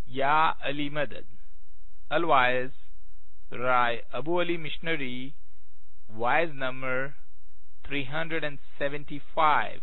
Ya Ali Madad. Otherwise, Rai Abu Ali Missionary, wise number 375.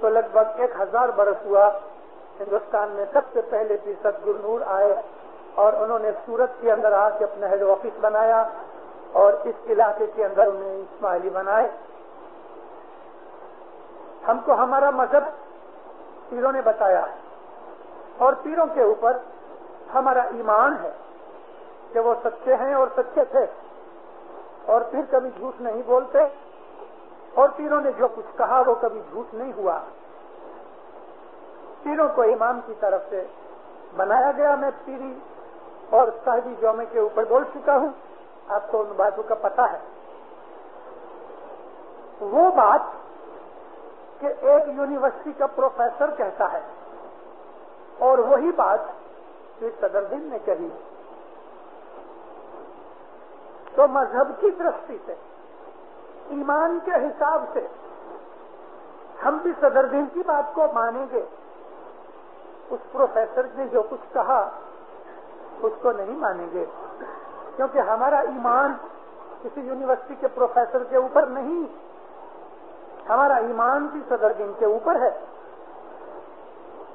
تو لگ بھگ 1000 برس ہوا ہندوستان میں سب سے پہلے پیر صدگرو نور آئے اور انہوں نے سورت کے اندر آ کے اپنا ہیڈ آفس بنایا اور اس علاقے کے اندر انہیں اسماعیلی بنائے. ہم کو ہمارا مذہب پیروں نے بتایا اور پیروں کے اوپر ہمارا ایمان ہے کہ وہ سچے ہیں اور سچے تھے اور پھر کبھی جھوٹ نہیں بولتے اور پیروں نے جو کچھ کہا وہ کبھی جھوٹ نہیں ہوا. پیروں کو امام کی طرف سے بنایا گیا. میں پیری اور صاحبی جومے کے اوپر بول چکا ہوں, آپ کو ان باتوں کا پتہ ہے. وہ بات کہ ایک یونیورسٹی کا پروفیسر کہتا ہے اور وہی بات پیر صدر دین نے کہی, تو مذہب کی درستی سے, ایمان کے حساب سے ہم بھی صدر دین کی بات کو مانیں گے. اس پروفیسر نے جو کچھ کہا اس کو نہیں مانیں گے, کیونکہ ہمارا ایمان کسی یونیورسٹی کے پروفیسر کے اوپر نہیں, ہمارا ایمان بھی صدر دین کے اوپر ہے.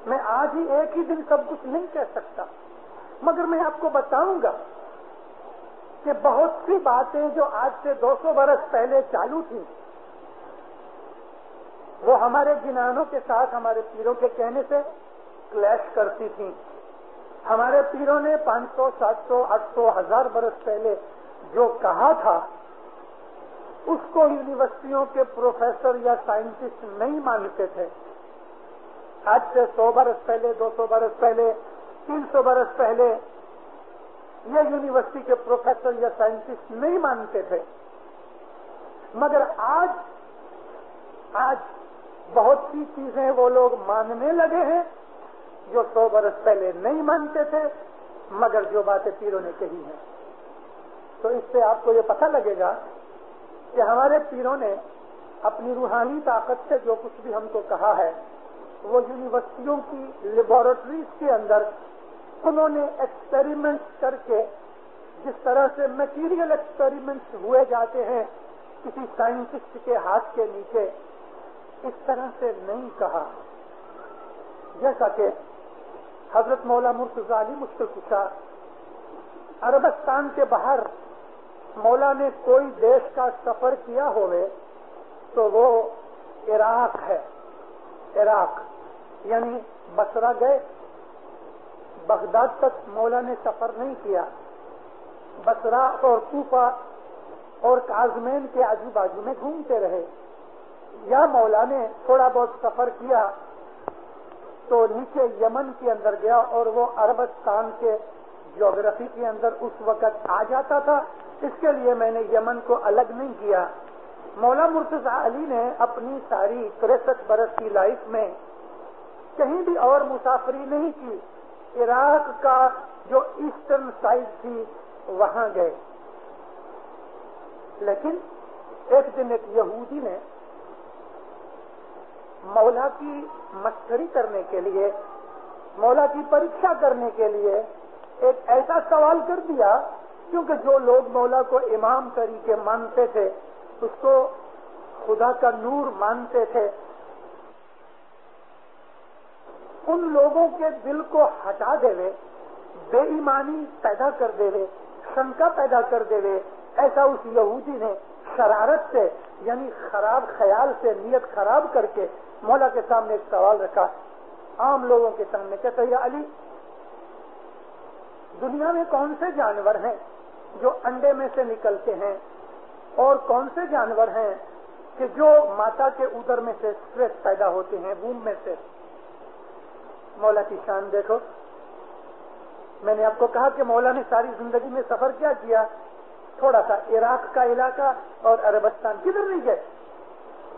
میں آج ہی ایک ہی دن سب کچھ نہیں کہہ سکتا, مگر میں آپ کو بتاؤں گا کہ بہت سی باتیں جو آج سے 200 برس پہلے چالو تھیں وہ ہمارے جنانوں کے ساتھ ہمارے پیروں کے کہنے سے کلیش کرتی تھیں. ہمارے پیروں نے 500, 700, 800, 1000 برس پہلے جو کہا تھا اس کو یونیورسٹیوں کے پروفیسر یا سائنٹسٹ نہیں مانتے تھے. آج سے 100 برس پہلے, 200 برس پہلے, 300 برس پہلے یہ یونیورسٹی کے پروفیسر یا سائنٹسٹ نہیں مانتے تھے, مگر آج بہت سی چیزیں وہ لوگ ماننے لگے ہیں جو 100 برس پہلے نہیں مانتے تھے, مگر جو باتیں پیروں نے کہی ہیں. تو اس سے آپ کو یہ پتہ لگے گا کہ ہمارے پیروں نے اپنی روحانی طاقت سے جو کچھ بھی ہم کو کہا ہے وہ یونیورسٹیوں کی لیبارٹریز کے اندر انہوں نے ایکسپیریمنٹس کر کے, جس طرح سے میٹیریل ایکسپیریمنٹس ہوئے جاتے ہیں کسی سائنٹسٹ کے ہاتھ کے نیچے, اس طرح سے نہیں کہا. جیسا کہ حضرت مولا مرتضیٰ علی مشکل کشا عربستان کے باہر مولا نے کوئی دیش کا سفر کیا ہوئے تو وہ عراق ہے. عراق یعنی بصرہ گئے, بغداد تک مولا نے سفر نہیں کیا. بصرہ اور کوفہ اور کاظمین کے آجو بازو میں گھومتے رہے. یا مولا نے تھوڑا بہت سفر کیا تو نیچے یمن کے اندر گیا اور وہ عربستان کے جغرافی کے اندر اس وقت آ جاتا تھا. اس کے لیے میں نے یمن کو الگ نہیں کیا. مولا مرتضیٰ علی نے اپنی ساری 63 برس کی لائف میں کہیں بھی اور مسافری نہیں کی. عراق کا جو ایسٹرن سائڈ تھی وہاں گئے. لیکن ایک دن ایک یہودی نے مولا کی مسخری کرنے کے لیے, مولا کی پریکشا کرنے کے لیے ایک ایسا سوال کر دیا, کیونکہ جو لوگ مولا کو امام طریقے مانتے تھے, اس کو خدا کا نور مانتے تھے, ان لوگوں کے دل کو ہٹا دے وے, بے ایمانی پیدا کر دے وے, شنکا پیدا کر دے وے, ایسا اس یہودی نے شرارت سے یعنی خراب خیال سے نیت خراب کر کے مولا کے سامنے ایک سوال رکھا, عام لوگوں کے سامنے. کہتا ہے یا علی, دنیا میں کون سے جانور ہیں جو انڈے میں سے نکلتے ہیں اور کون سے جانور ہیں کہ جو ماتا کے ادر میں سے اسٹریس پیدا ہوتے ہیں, ووم میں سے. مولا کی شان دیکھو. میں نے آپ کو کہا کہ مولا نے ساری زندگی میں سفر کیا کیا, تھوڑا سا عراق کا علاقہ اور عربستان, کدھر نہیں گئے.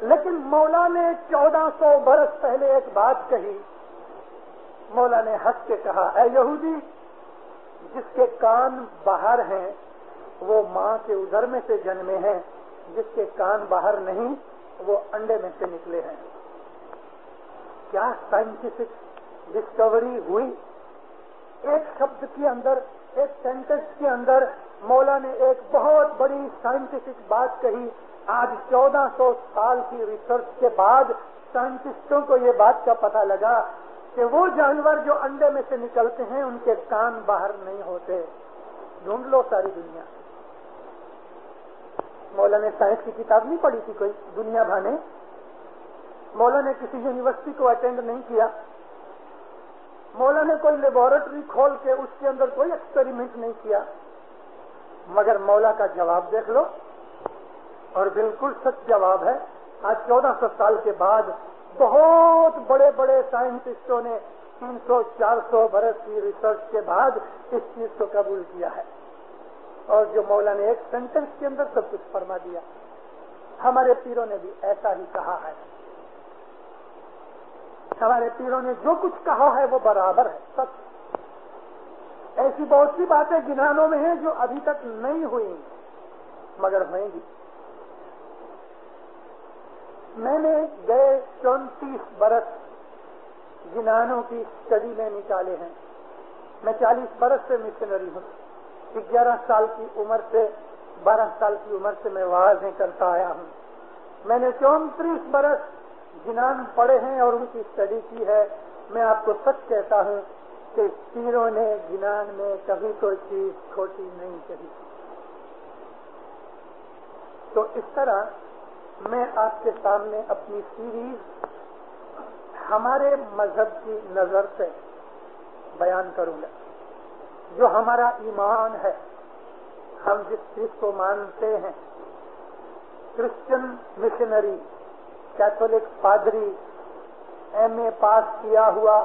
لیکن مولا نے 1400 برس پہلے ایک بات کہی. مولا نے ہنس کے کہا, اے یہودی, جس کے کان باہر ہیں وہ ماں کے ادھر میں سے جنمے ہیں, جس کے کان باہر نہیں وہ انڈے میں سے نکلے ہیں. کیا سائنٹیفک ڈسکوری ہوئی. ایک شبد کے اندر, ایک سینٹنس کے اندر مولا نے ایک بہت بڑی سائنٹیفک بات کہی. آج 1400 سال کی ریسرچ کے بعد سائنٹسٹوں کو یہ بات کا پتہ لگا کہ وہ جانور جو انڈے میں سے نکلتے ہیں ان کے کان باہر نہیں ہوتے. ڈھونڈ لو ساری دنیا. مولا نے سائنس کی کتاب نہیں پڑھی تھی کوئی دنیا بھانے. مولا نے کسی یونیورسٹی کو اٹینڈ نہیں کیا. مولا نے کوئی لیبورٹری کھول کے اس کے اندر کوئی ایکسپیریمنٹ نہیں کیا. مگر مولا کا جواب دیکھ لو اور بالکل سچ جواب ہے. آج 1400 سال کے بعد بہت بڑے بڑے سائنٹسٹوں نے 300-400 برس کی ریسرچ کے بعد اس چیز کو قبول کیا ہے. اور جو مولا نے ایک سینٹنس کے اندر سب کچھ فرما دیا. ہمارے پیروں نے بھی ایسا ہی کہا ہے. ہمارے پیروں نے جو کچھ کہا ہے وہ برابر ہے سچ. ایسی بہت سی باتیں گنانوں میں ہیں جو ابھی تک نہیں ہوئی مگر ہوئیں گی. میں نے گئے 34 برس گنانوں کی اسٹڈی میں نکالے ہیں. میں 40 برس سے مشنری ہوں. 11 سال کی عمر سے 12 سال کی عمر سے میں واعظیں کرتا آیا ہوں. میں نے 34 برس جنان پڑھے ہیں اور ان کی اسٹڈی کی ہے. میں آپ کو سچ کہتا ہوں کہ پیروں نے جنان میں کبھی کوئی چیز کھوٹی نہیں کہی. تو اس طرح میں آپ کے سامنے اپنی سیریز ہمارے مذہب کی نظر سے بیان کروں گا. جو ہمارا ایمان ہے, ہم جس چیز کو مانتے ہیں, کرسچن مشنری, کیتھولک پادری, ایم اے پاس کیا ہوا,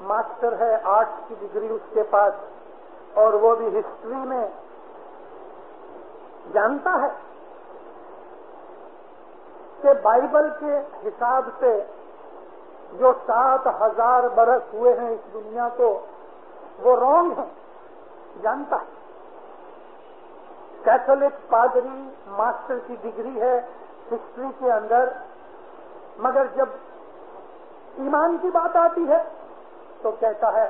ماسٹر ہے, آرٹس کی ڈگری اس کے پاس, اور وہ بھی ہسٹری میں جانتا ہے کہ بائبل کے حساب سے جو 7000 برس ہوئے ہیں اس دنیا کو وہ رونگ ہیں, جانتا ہے. کیتھولک پادری, ماسٹر کی ڈگری ہے ہسٹری کے اندر, مگر جب ایمان کی بات آتی ہے تو کہتا ہے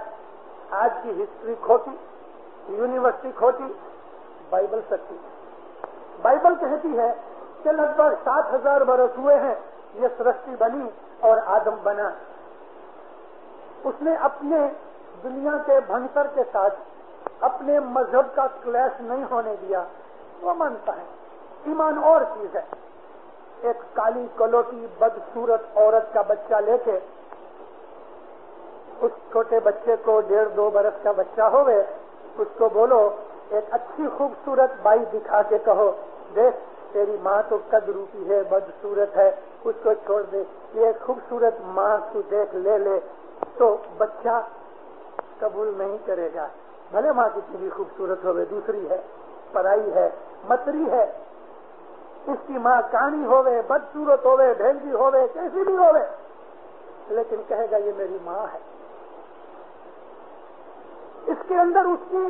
آج کی ہسٹری کھوٹی, یونیورسٹی کھوٹی, بائبل سچی. بائبل کہتی ہے کہ لگ بھگ 7000 برس ہوئے ہیں یہ سرشٹی بنی اور آدم بنا. اس نے اپنے دنیا کے بھنسر کے ساتھ اپنے مذہب کا کلیش نہیں ہونے دیا. وہ مانتا ہے ایمان اور چیز ہے. ایک کالی کلوٹی بدصورت عورت کا بچہ لے کے اس چھوٹے بچے کو 1.5-2 برس کا بچہ ہوئے, اس کو بولو ایک اچھی خوبصورت بائی دکھا کے کہو دیکھ تیری ماں تو قد روپی ہے, بدصورت ہے, اس کو چھوڑ دے, یہ ایک خوبصورت ماں تو دیکھ لے لے, تو بچہ قبول نہیں کرے گا. بھلے ماں کتنی بھی خوبصورت ہوئے, دوسری ہے, پرائی ہے, متری ہے, اس کی ماں کانی ہوئے, بدصورت ہوئے, بھیڑی ہوئے, کیسی بھی ہوئے, لیکن کہے گا یہ میری ماں ہے. اس کے اندر اس کی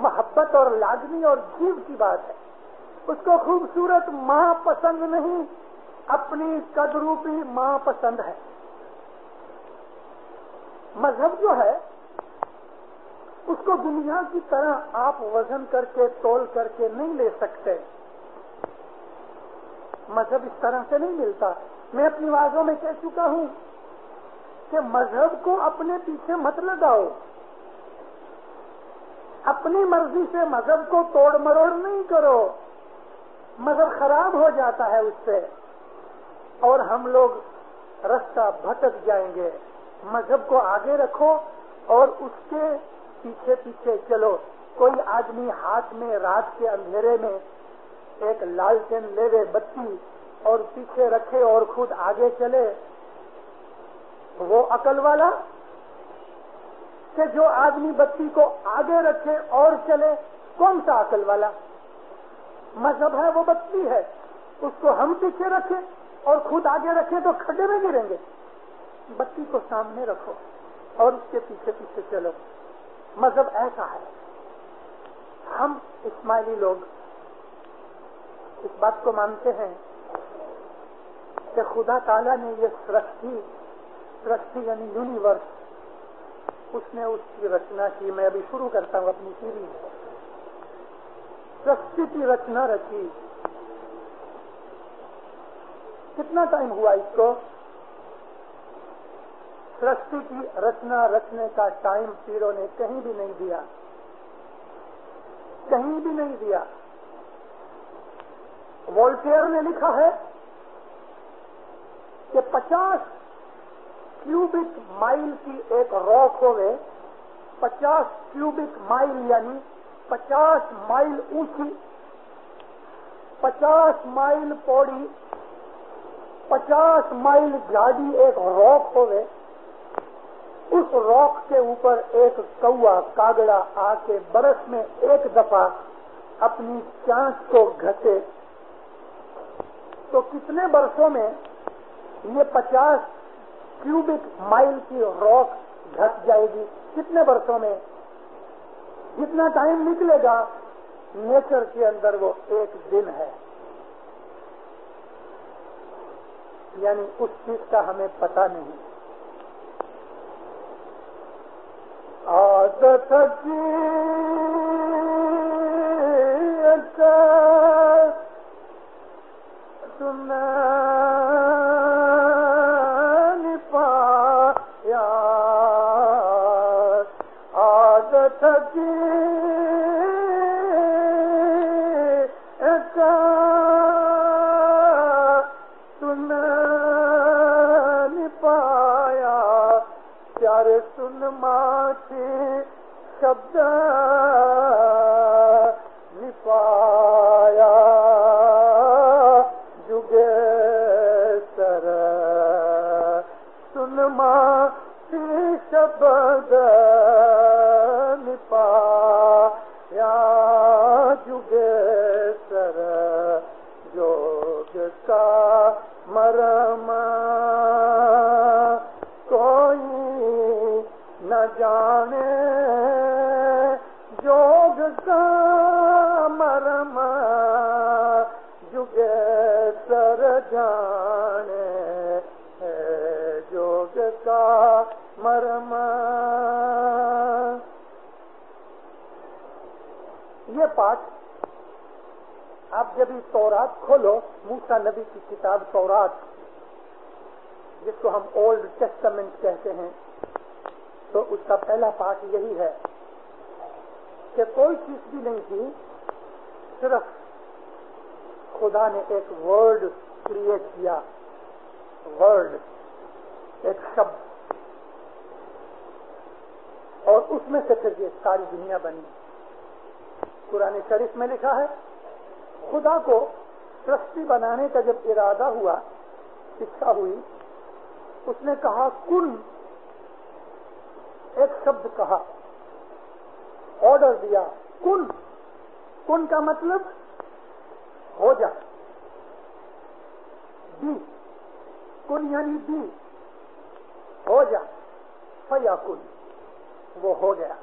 محبت اور لاگنی اور جیو کی بات ہے. اس کو خوبصورت ماں پسند نہیں, اپنی قدروپی ماں پسند ہے. مذہب جو ہے اس کو دنیا کی طرح آپ وزن کر کے تول کر کے نہیں لے سکتے. مذہب اس طرح سے نہیں ملتا. میں اپنی باتوں میں کہہ چکا ہوں کہ مذہب کو اپنے پیچھے مت لگاؤ. اپنی مرضی سے مذہب کو توڑ مروڑ نہیں کرو. مذہب خراب ہو جاتا ہے اس سے اور ہم لوگ رستہ بھٹک جائیں گے. مذہب کو آگے رکھو اور اس کے پیچھے پیچھے چلو. کوئی آدمی ہاتھ میں رات کے اندھیرے میں ایک لالٹین لے لے بتی اور پیچھے رکھے اور خود آگے چلے, وہ عقل والا؟ کہ جو آدمی بتی کو آگے رکھے اور چلے, کون سا عقل والا؟ مذہب ہے وہ بتی ہے, اس کو ہم پیچھے رکھیں اور خود آگے رکھیں تو کھڈے میں گریں گے. بتی کو سامنے رکھو اور اس کے پیچھے پیچھے چلو. مذہب ایسا ہے. ہم اسماعیلی لوگ اس بات کو مانتے ہیں کہ خدا تعالیٰ نے یہ سرشٹی یعنی یونیورس, اس نے اس کی رچنا کی. میں ابھی شروع کرتا ہوں اپنی سیریز. سرشٹی کی رچنا رچی, کتنا ٹائم ہوا اس کو؟ سرشٹی کی رچنا رچنے کا ٹائم پیروں نے کہیں بھی نہیں دیا، کہیں بھی نہیں دیا۔ وولٹیئر نے لکھا ہے کہ 50 کیوبک مائل کی ایک راک ہوئے، 50 کیوبک مائل یعنی 50 مائل اونچی، 50 مائل پوڑی، 50 مائل جاڑی ایک راک ہوئے، اس راک کے اوپر ایک کوا کاگڑا آ کے برس میں ایک دفعہ اپنی چانچ کو گھسے تو کتنے برسوں میں یہ 50 کیوبک مائل کی راک گھس جائے گی؟ کتنے برسوں میں؟ جتنا ٹائم نکلے گا نیچر کے اندر وہ ایک دن ہے، یعنی اس چیز کا ہمیں پتہ نہیں۔ عادت کی سنا پایا، عادت کی سنا پایا، پیارے سن ماچی شبد نپایا، جگے سر سن ماچی شبد نپایا، جگے سر جوگ کا مرم کوئی نہ جانے، جوگ کا مرم جگے سر جانے ہے، جوگ کا مرم۔ یہ پاٹ آپ جب یہ تورات کھولو، موسیٰ نبی کی کتاب تورات جس کو ہم اولڈ ٹیسٹمنٹ کہتے ہیں، تو اس کا پہلا پارٹ یہی ہے کہ کوئی چیز بھی نہیں تھی، صرف خدا نے ایک ورڈ کریٹ کیا، ورڈ ایک شبد، اور اس میں سے پھر یہ ساری دنیا بنی۔ قرآن شریف میں لکھا ہے خدا کو سرشٹی بنانے کا جب ارادہ ہوا، اچھا ہوئی، اس نے کہا کن، ایک شبد کہا، آرڈر دیا کن۔ کن کا مطلب ہو جا، بی، کن یعنی بی، ہو جا، فیا کن، وہ ہو گیا۔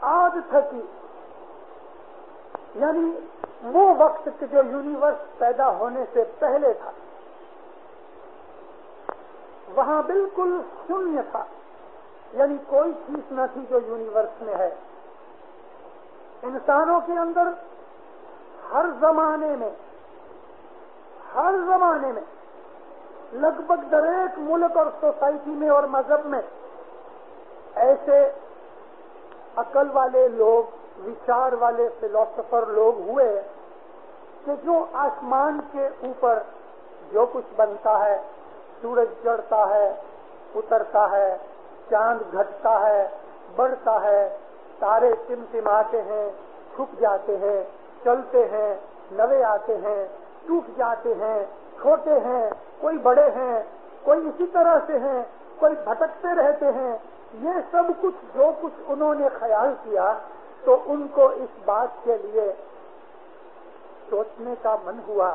آج تھکی یعنی وہ وقت کہ جو یونیورس پیدا ہونے سے پہلے تھا، وہاں بالکل شونیہ تھا، یعنی کوئی چیز نہ تھی جو یونیورس میں ہے۔ انسانوں کے اندر ہر زمانے میں لگ بھگ در ایک ملک اور سوسائٹی میں اور مذہب میں ایسے عقل والے لوگ، وچار والے فلاسفر لوگ ہوئے کہ جو آسمان کے اوپر جو کچھ بنتا ہے، سورج چڑھتا ہے، اترتا ہے، چاند گھٹتا ہے، بڑھتا ہے، تارے ٹمٹماتے ہیں، چھپ جاتے ہیں، چلتے ہیں، نوے آتے ہیں، ٹوٹ جاتے ہیں، چھوٹے ہیں، کوئی بڑے ہیں، کوئی اسی طرح سے ہیں، کوئی بھٹکتے رہتے ہیں، یہ سب کچھ جو کچھ انہوں نے خیال کیا تو ان کو اس بات کے لیے سوچنے کا من ہوا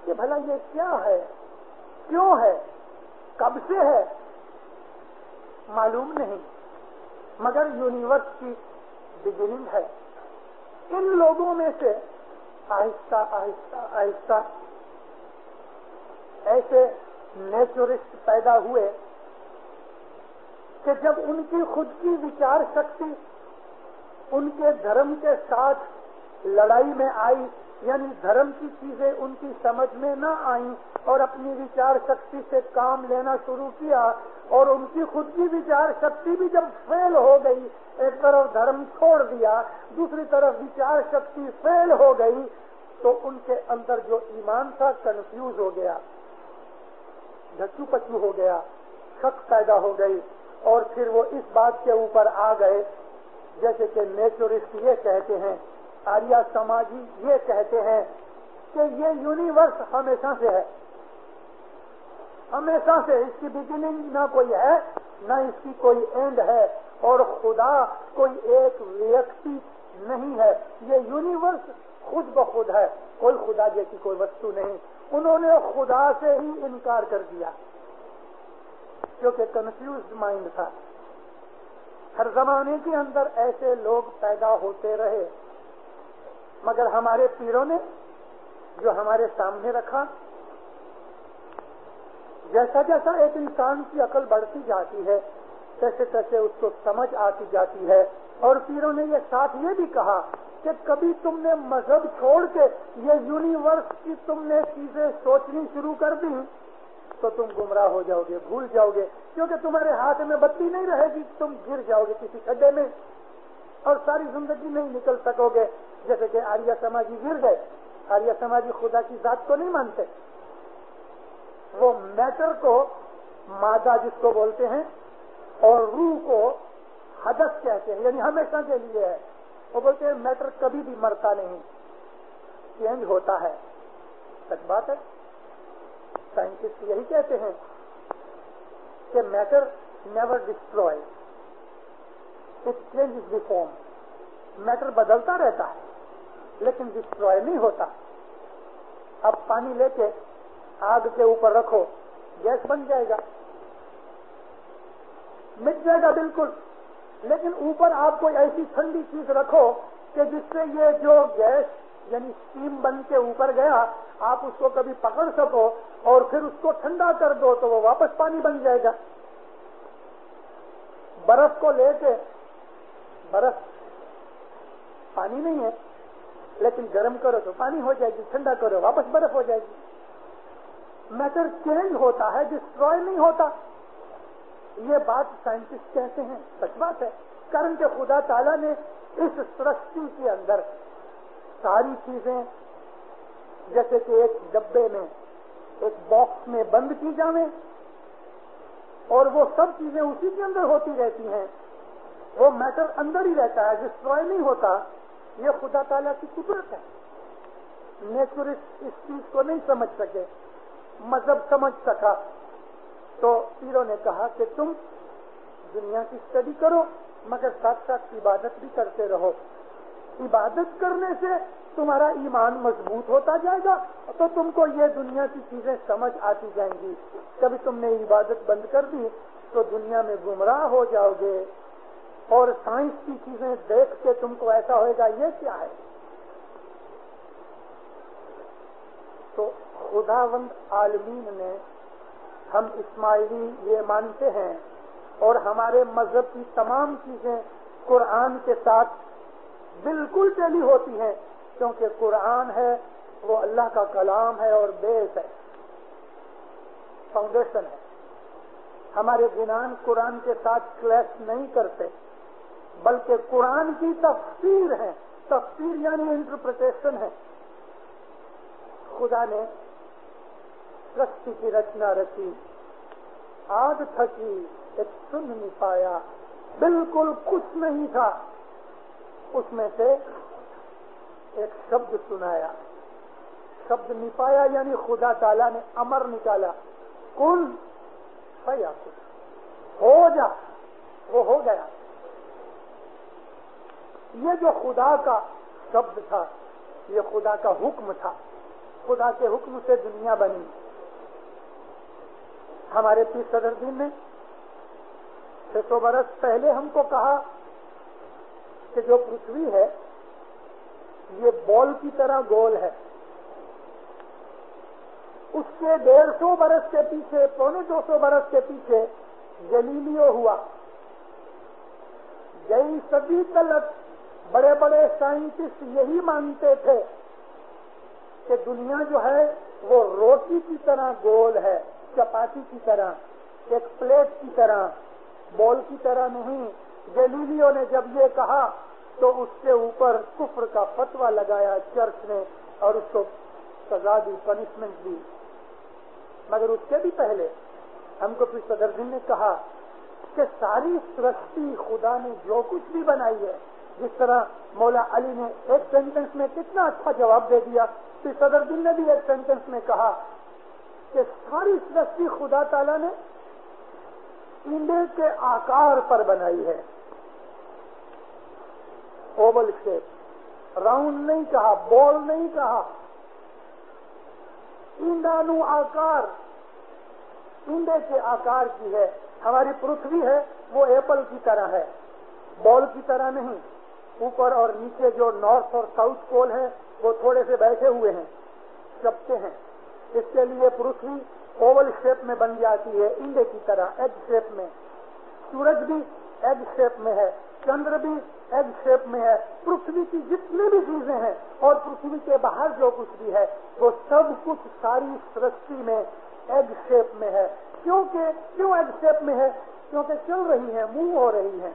کہ بھلا یہ کیا ہے، کیوں ہے، کب سے ہے، معلوم نہیں، مگر یونیورس کی بگننگ ہے۔ ان لوگوں میں سے آہستہ آہستہ آہستہ ایسے نیچرسٹ پیدا ہوئے کہ جب ان کی خود کی وچار شکتی ان کے دھرم کے ساتھ لڑائی میں آئی، یعنی دھرم کی چیزیں ان کی سمجھ میں نہ آئیں اور اپنی وچار شکتی سے کام لینا شروع کیا، اور ان کی خود کی وچار شکتی بھی جب فیل ہو گئی، ایک طرف دھرم چھوڑ دیا، دوسری طرف وچار شکتی فیل ہو گئی، تو ان کے اندر جو ایمان تھا کنفیوز ہو گیا، ڈھچو پچو ہو گیا، شک پیدا ہو گئی، اور پھر وہ اس بات کے اوپر آ گئے جیسے کہ نیچرسٹ یہ کہتے ہیں، آریہ سماجی یہ کہتے ہیں کہ یہ یونیورس ہمیشہ سے ہے، ہمیشہ سے، اس کی بگننگ نہ کوئی ہے نہ اس کی کوئی اینڈ ہے، اور خدا کوئی ایک ویکتی نہیں ہے، یہ یونیورس خود بخود ہے، کوئی خدا جیسی کوئی وستو نہیں۔ انہوں نے خدا سے ہی انکار کر دیا کیونکہ کنفیوزڈ مائنڈ تھا۔ ہر زمانے کے اندر ایسے لوگ پیدا ہوتے رہے، مگر ہمارے پیروں نے جو ہمارے سامنے رکھا، جیسا جیسا ایک انسان کی عقل بڑھتی جاتی ہے تیسے تیسے اس کو سمجھ آتی جاتی ہے، اور پیروں نے یہ ساتھ یہ بھی کہا کہ کبھی تم نے مذہب چھوڑ کے یہ یونیورس کی تم نے چیزیں سوچنی شروع کر دی تو تم گمراہ ہو جاؤ گے، بھول جاؤ گے، کیونکہ تمہارے ہاتھ میں بتی نہیں رہے گی، تم گر جاؤ گے کسی کھڈے میں اور ساری زندگی نہیں نکل سکو گے، جیسے کہ آریہ سماجی گر گئے۔ آریہ سماجی خدا کی ذات کو نہیں مانتے، وہ میٹر کو مادہ جس کو بولتے ہیں اور روح کو حدث کہتے ہیں، یعنی ہمیشہ کے لیے ہے۔ وہ بولتے ہیں میٹر کبھی بھی مرتا نہیں، چینج ہوتا ہے۔ سچ بات ہے، سائنٹسٹ یہی کہتے ہیں کہ matter never destroy, it changes the form. Matter بدلتا رہتا ہے لیکن ڈسٹروائے نہیں ہوتا۔ اب پانی لے کے آگ کے اوپر رکھو، گیس بن جائے گا، مٹ جائے گا بالکل، لیکن اوپر آپ کوئی ایسی ٹھنڈی چیز رکھو کہ جس سے یہ جو گیس یعنی اسٹیم بن کے اوپر گیا آپ اس کو کبھی پکڑ سکو اور پھر اس کو ٹھنڈا کر دو تو وہ واپس پانی بن جائے گا۔ برف کو لے کے، برف پانی نہیں ہے لیکن گرم کرو تو پانی ہو جائے گی، ٹھنڈا کرو واپس برف ہو جائے گی۔ میٹر چینج ہوتا ہے، ڈسٹروائے نہیں ہوتا۔ یہ بات سائنٹسٹ کہتے ہیں، سچ بات ہے، کارن کہ خدا تعالیٰ نے اس سرشٹی کے اندر ساری چیزیں جیسے کہ ایک ڈبے میں، ایک باکس میں بند کی جائیں اور وہ سب چیزیں اسی کے اندر ہوتی رہتی ہیں، وہ میٹر اندر ہی رہتا ہے، ڈسٹروائے نہیں ہوتا۔ یہ خدا تعالیٰ کی قدرت ہے۔ نیچرسٹ اس چیز کو نہیں سمجھ سکے، مذہب سمجھ سکا، تو پیروں نے کہا کہ تم دنیا کی اسٹڈی کرو مگر ساتھ ساتھ عبادت بھی کرتے رہو، عبادت کرنے سے تمہارا ایمان مضبوط ہوتا جائے گا تو تم کو یہ دنیا کی چیزیں سمجھ آتی جائیں گی۔ کبھی تم نے عبادت بند کر دی تو دنیا میں گمراہ ہو جاؤ گے، اور سائنس کی چیزیں دیکھ کے تم کو ایسا ہوئے گا یہ کیا ہے۔ تو خداوند عالمین نے، ہم اسماعیلی یہ مانتے ہیں اور ہمارے مذہب کی تمام چیزیں قرآن کے ساتھ بالکل ٹیلی ہوتی ہیں، کیونکہ قرآن ہے وہ اللہ کا کلام ہے اور بیس ہے، فاؤنڈیشن ہے۔ ہمارے جنان قرآن کے ساتھ کلیش نہیں کرتے بلکہ قرآن کی تفسیر ہے، تفسیر یعنی انٹرپریٹیشن ہے۔ خدا نے سرشٹی کی رچنا رچی، آگ تھکی ایک سن نہیں پایا، بالکل کچھ نہیں تھا، اس میں سے ایک شبد سنایا، شبد نہیں پایا یعنی خدا تعالیٰ نے امر نکالا، کن فیکن، ہو جا، وہ ہو گیا۔ یہ جو خدا کا شبد تھا یہ خدا کا حکم تھا، خدا کے حکم سے دنیا بنی۔ ہمارے پیر صدر دین نے 600 برس پہلے ہم کو کہا کہ جو پرتھوی ہے یہ بال کی طرح گول ہے، اس کے 150 برس کے پیچھے، 250 برس کے پیچھے گلیلیو ہوا، گئی صدی تلک بڑے بڑے سائنٹسٹ یہی مانتے تھے کہ دنیا جو ہے وہ روٹی کی طرح گول ہے، چپاتی کی طرح، ایک پلیٹ کی طرح، بول کی طرح نہیں۔ گیلیلیو نے جب یہ کہا تو اس کے اوپر کفر کا فتویٰ لگایا چرچ نے اور اس کو سزا دی، پنشمنٹ دی۔ مگر اس کے بھی پہلے ہم کو پھر صدر دن نے کہا کہ ساری سرشتی خدا نے جو کچھ بھی بنائی ہے، جس طرح مولا علی نے ایک سینٹنس میں کتنا اچھا جواب دے دیا، پھر صدر دن نے بھی ایک سینٹنس میں کہا کہ ساری سرشتی خدا تعالیٰ نے انڈے کے آکار پر بنائی ہے، اوول شیپ، راؤنڈ نہیں کہا، بال نہیں کہا، انڈانو آکار، انڈے کے آکار کی ہے۔ ہماری پرتھوی ہے وہ ایپل کی طرح ہے، بال کی طرح نہیں۔ اوپر اور نیچے جو نارتھ اور ساؤتھ پول ہیں وہ تھوڑے سے بیٹھے ہوئے ہیں، چپتے ہیں، اس کے لیے پرتھوی اوول شیپ میں بن جاتی ہے، انڈے کی طرح، ایگ شیپ میں۔ سورج بھی ایگ شیپ میں ہے، چندر بھی ایگ شیپ میں ہے۔ پرتھوی کی جتنی بھی چیزیں ہیں اور پرتھوی کے باہر جو کچھ بھی ہے وہ سب کچھ ساری سرشتی میں ایگ شیپ میں ہے۔ کیوں ایگ شیپ میں ہے؟ کیونکہ چل رہی ہے، موو ہو رہی ہے،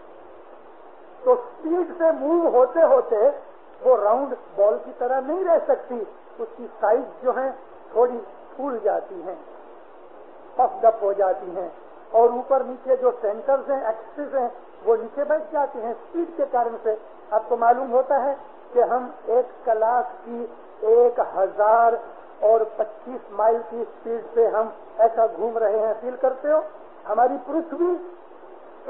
تو سپیڈ سے موو ہوتے ہوتے وہ راؤنڈ بال کی طرح نہیں رہ سکتی، اس کی سائز جو ہے تھوڑی پھول جاتی ہیں، پفڈ اپ ہو جاتی ہیں، اور اوپر نیچے جو سینٹرز ہیں، ایکسس ہیں، وہ نیچے بیٹھ جاتے ہیں سپیڈ کے کارن سے۔ آپ کو معلوم ہوتا ہے کہ ہم 1 کلاک کی 1025 مائل کی سپیڈ سے ہم ایسا گھوم رہے ہیں، فیل کرتے ہو؟ ہماری پرتھوی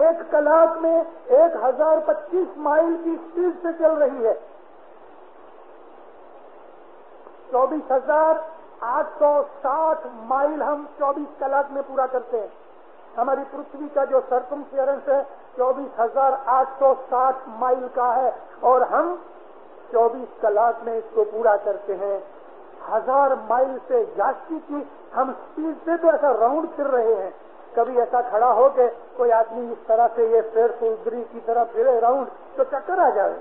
1 کلاک میں 1025 مائل کی سپیڈ سے چل رہی ہے۔ 24,860 مائل ہم 24 کلاک میں پورا کرتے ہیں۔ ہماری پرتھوی کا جو سرکمفیرنس ہے 24,860 مائل کا ہے، اور ہم 24 کلاک میں اس کو پورا کرتے ہیں۔ 1000 مائل سے جاستی کی ہم سپیڈ سے تو ایسا راؤنڈ پھر رہے ہیں۔ کبھی ایسا کھڑا ہو کے کوئی آدمی اس طرح سے یہ پیر سوگری کی طرح پھرے راؤنڈ تو چکر آ جائے،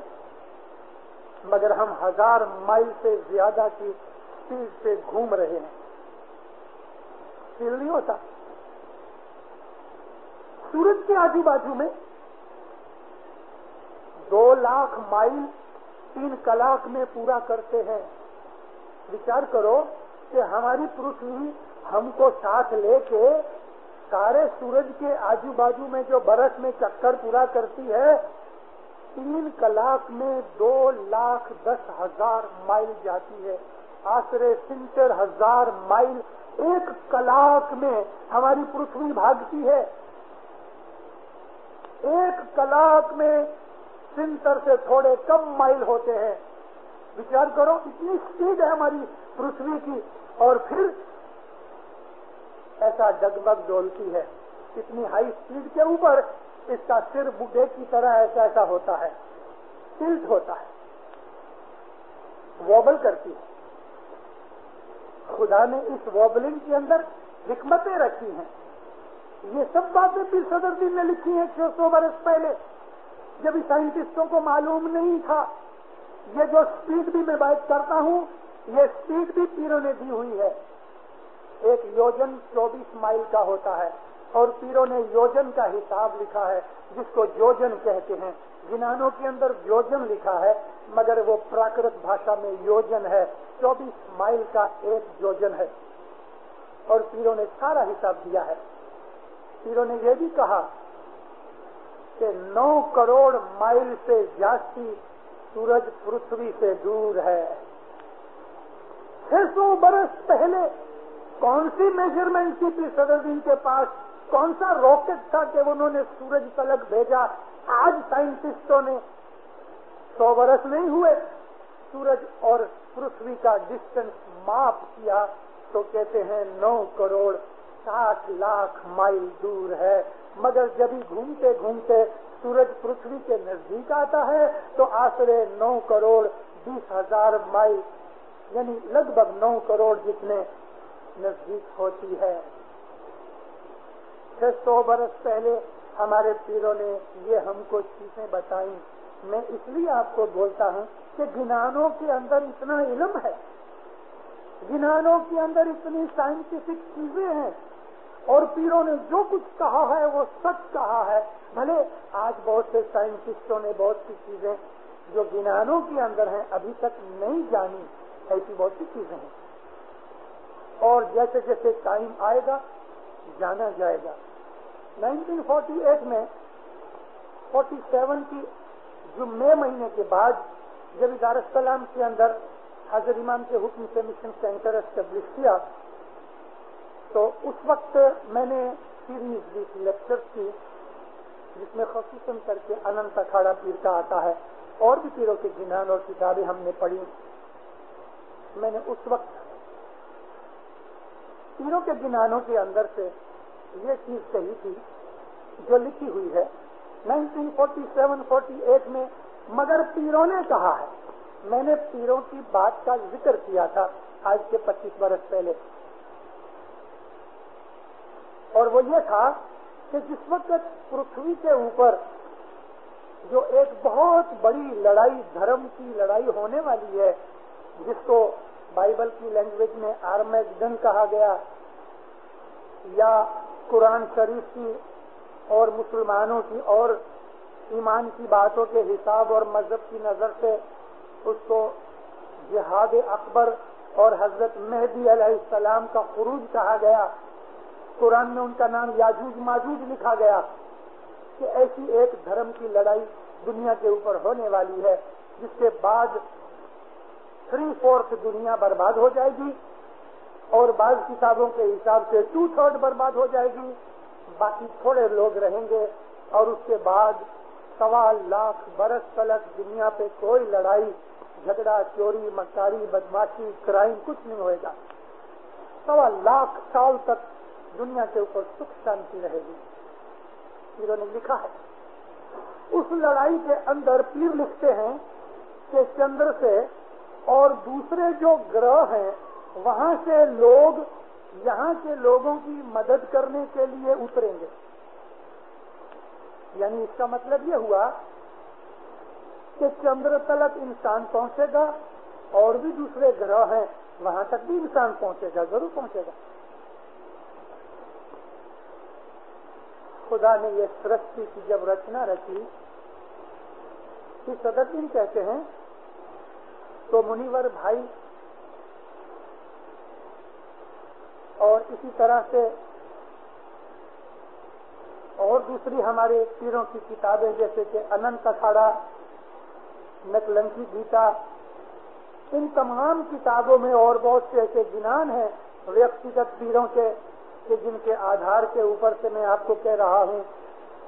مگر ہم 1000 مائل سے زیادہ کی سپیڈ سے گھوم رہے ہیں، فیل نہیں ہوتا؟ سورج کے آجو بازو میں 2 لاکھ مائل 3 کلاک میں پورا کرتے ہیں۔ وچار کرو کہ ہماری پرتھوی ہم کو ساتھ لے کے سارے سورج کے آجو بازو میں جو برس میں چکر پورا کرتی ہے 3 کلاک میں 2,10,000 مائل جاتی ہے، آسرے 70,000 مائل 1 کلاک میں ہماری پرتھوی بھاگتی ہے۔ 1 کلاک میں 70 سے تھوڑے کم مائل ہوتے ہیں۔ وچار کرو اتنی سپیڈ ہے ہماری پرتھوی کی، اور پھر ایسا ڈگمگ ڈولتی ہے، اتنی ہائی سپیڈ کے اوپر اس کا سر بڈھے کی طرح ایسا ہوتا ہے، ٹلٹ ہوتا ہے، وابل کرتی ہے۔ خدا نے اس وابلنگ کے اندر حکمتیں رکھی ہیں۔ یہ سب باتیں پھر صدر دین نے لکھی ہیں 600 برس پہلے، جب اس سائنٹسٹوں کو معلوم نہیں تھا۔ یہ جو سپیڈ بھی میں بات کرتا ہوں یہ سپیڈ بھی پیروں نے دی ہوئی ہے۔ 1 یوجن 24 مائل کا ہوتا ہے، اور پیروں نے یوجن کا حساب لکھا ہے جس کو یوجن کہتے ہیں۔ یونانوں کے اندر یوجن لکھا ہے مگر وہ پراکرت بھاشا میں یوجن ہے۔ 24 مائل کا 1 یوجن ہے، اور پیروں نے سارا حساب دیا ہے۔ پیروں نے یہ بھی کہا کہ 9 کروڑ مائل سے جاستی سورج پرتھوی سے دور ہے۔ 600 برس پہلے کون سی میجرمنٹ کی تھی صدر دین کے پاس؟ کون سا راکٹ تھا کہ انہوں نے سورج تلک بھیجا؟ آج سائنٹسٹوں نے 100 برس نہیں ہوئے سورج اور پرتھوی کا ڈسٹینس ماپ کیا تو کہتے ہیں 9 کروڑ 60 لاکھ مائل دور ہے۔ مگر جب ہی گھومتے گھومتے سورج پرتھوی کے نزدیک آتا ہے تو آسرے 9 کروڑ 20,000 مائل یعنی لگ بھگ 9 کروڑ جتنے نزدیک ہوتی ہے۔ 600 برس پہلے ہمارے پیروں نے یہ ہم کو چیزیں بتائیں میں اس لیے آپ کو بولتا ہوں کہ گنانوں کے اندر اتنا علم ہے، گنانوں کے اندر اتنی سائنٹیفک چیزیں ہیں، اور پیروں نے جو کچھ کہا ہے وہ سچ کہا ہے۔ بھلے آج بہت سے سائنٹسٹوں نے بہت سی چیزیں جو گنانوں کے اندر ہیں ابھی تک نہیں جانی، ایسی بہت سی چیزیں ہیں، اور جیسے جیسے ٹائم آئے گا جانا جائے گا۔ 1948 میں 47 کی جو مئی مہینے کے بعد جب دارالسلام کے اندر حضرت امام کے حکم سے مشن سینٹر اسٹیبلش کیا، تو اس وقت میں نے سیریز 20 لیکچرز کی، جس میں خصوصاً کر کے اننت اکھاڑا پیر کا آتا ہے، اور بھی پیروں کے گنان اور کتابیں ہم نے پڑھی۔ میں نے اس وقت پیروں کے گنانوں کے اندر سے یہ چیز کہی تھی جو لکھی ہوئی ہے 1947-48 میں، مگر پیروں نے کہا ہے۔ میں نے پیروں کی بات کا ذکر کیا تھا آج کے 25 برس پہلے، اور وہ یہ تھا کہ جس وقت پرتھوی کے اوپر جو ایک بہت بڑی لڑائی، دھرم کی لڑائی ہونے والی ہے، جس کو بائبل کی لینگویج میں آرمیگڈن کہا گیا، یا قرآن شریف کی اور مسلمانوں کی اور ایمان کی باتوں کے حساب اور مذہب کی نظر سے اس کو جہاد اکبر اور حضرت مہدی علیہ السلام کا خروج کہا گیا، قرآن میں ان کا نام یاجوج ماجوج لکھا گیا، کہ ایسی ایک دھرم کی لڑائی دنیا کے اوپر ہونے والی ہے، جس کے بعد 3/4 دنیا برباد ہو جائے گی، اور بعض کتابوں کے حساب سے 2/3 برباد ہو جائے گی، باقی تھوڑے لوگ رہیں گے، اور اس کے بعد 1.25 لاکھ برس تلک دنیا پہ کوئی لڑائی جھگڑا، چوری، مکاری، بدماشی، کرائم کچھ نہیں ہوئے گا۔ 1.25 لاکھ سال تک دنیا کے اوپر سکھ شانتی رہے گی، پیروں نے لکھا ہے۔ اس لڑائی کے اندر پیر لکھتے ہیں کہ چندر سے اور دوسرے جو گرہ ہیں وہاں سے لوگ یہاں کے لوگوں کی مدد کرنے کے لیے اتریں گے، یعنی اس کا مطلب یہ ہوا کہ چندر تلک انسان پہنچے گا، اور بھی دوسرے گرہ ہیں وہاں تک بھی انسان پہنچے گا، ضرور پہنچے گا۔ خدا نے یہ سرشتی کی جب رچنا رچی، صدر دن کہتے ہیں، تو منیور بھائی اور اسی طرح سے اور دوسری ہمارے پیروں کی کتابیں جیسے کہ اننت اکھاڑا، نکلنکی گیتا، ان تمام کتابوں میں اور بہت سے ایسے گنان ہیں ویکتیگت پیروں کے کہ جن کے آدھار کے اوپر سے میں آپ کو کہہ رہا ہوں۔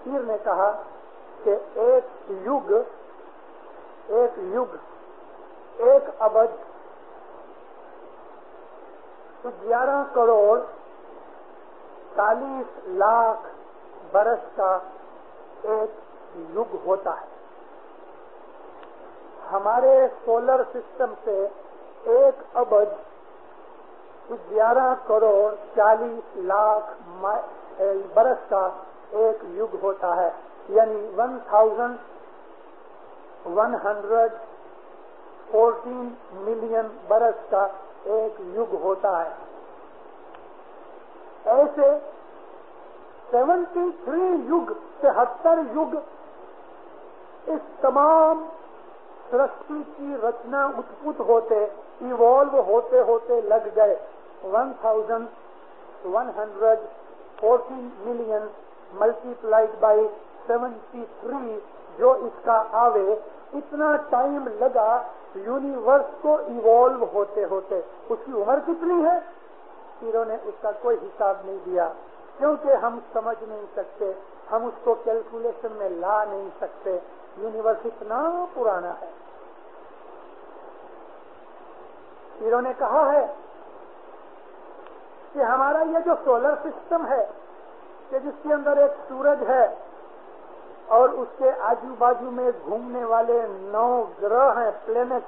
پیر نے کہا کہ ایک یگ 1 ابد 11 کروڑ 40 لاکھ برس کا ایک یگ ہوتا ہے۔ ہمارے سولر سسٹم سے 1 ابد 11 کروڑ 40 لاکھ برس کا ایک یگ ہوتا ہے، یعنی 1114 ملین برس کا ایک یگ ہوتا ہے۔ ایسے 73 یگ 73 یگ اس تمام سرشتی کی رچنا اتپت ہوتے، ایوالو ہوتے ہوتے لگ گئے۔ 1114 ملین ملٹیپلائڈ بائی 73 جو اس کا آوے، اتنا ٹائم لگا یونیورس کو ایوالو ہوتے ہوتے۔ اس کی عمر کتنی ہے؟ پیروں نے اس کا کوئی حساب نہیں دیا، کیونکہ ہم سمجھ نہیں سکتے، ہم اس کو کیلکولیشن میں لا نہیں سکتے، یونیورس اتنا پرانا ہے۔ پیروں نے کہا ہے کہ ہمارا یہ جو سولر سسٹم ہے کہ جس کے اندر ایک سورج ہے اور اس کے آجو باجو میں گھومنے والے 9 گرہ ہیں، پلینٹ،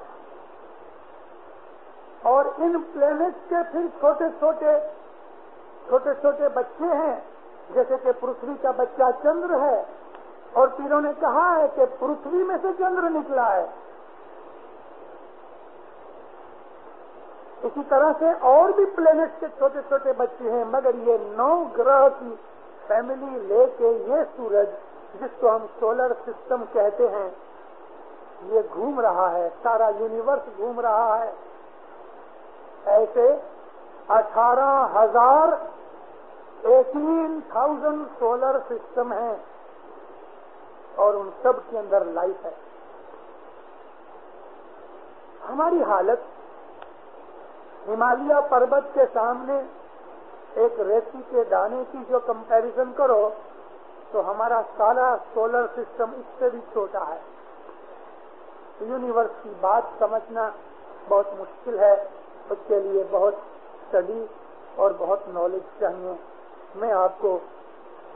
اور ان پلینٹ کے پھر چھوٹے چھوٹے بچے ہیں، جیسے کہ پرتھوی کا بچہ چندر ہے، اور پیروں نے کہا ہے کہ پرتھوی میں سے چندر نکلا ہے. اسی طرح سے اور بھی پلینٹ کے چھوٹے چھوٹے بچے ہیں، مگر یہ 9 گرہ کی فیملی لے کے یہ سورج جس کو ہم سولر سسٹم کہتے ہیں یہ گھوم رہا ہے، سارا یونیورس گھوم رہا ہے. ایسے 18,000 سولر سسٹم ہیں اور ان سب کے اندر لائف ہے. ہماری حالت ہمالیہ پربت کے سامنے ایک ریتی کے دانے کی جو کمپیریزن کرو تو ہمارا سارا سولر سسٹم اس سے بھی چھوٹا ہے. یونیورس کی بات سمجھنا بہت مشکل ہے، اس کے لیے بہت اسٹڈی اور بہت نالج چاہیے. میں آپ کو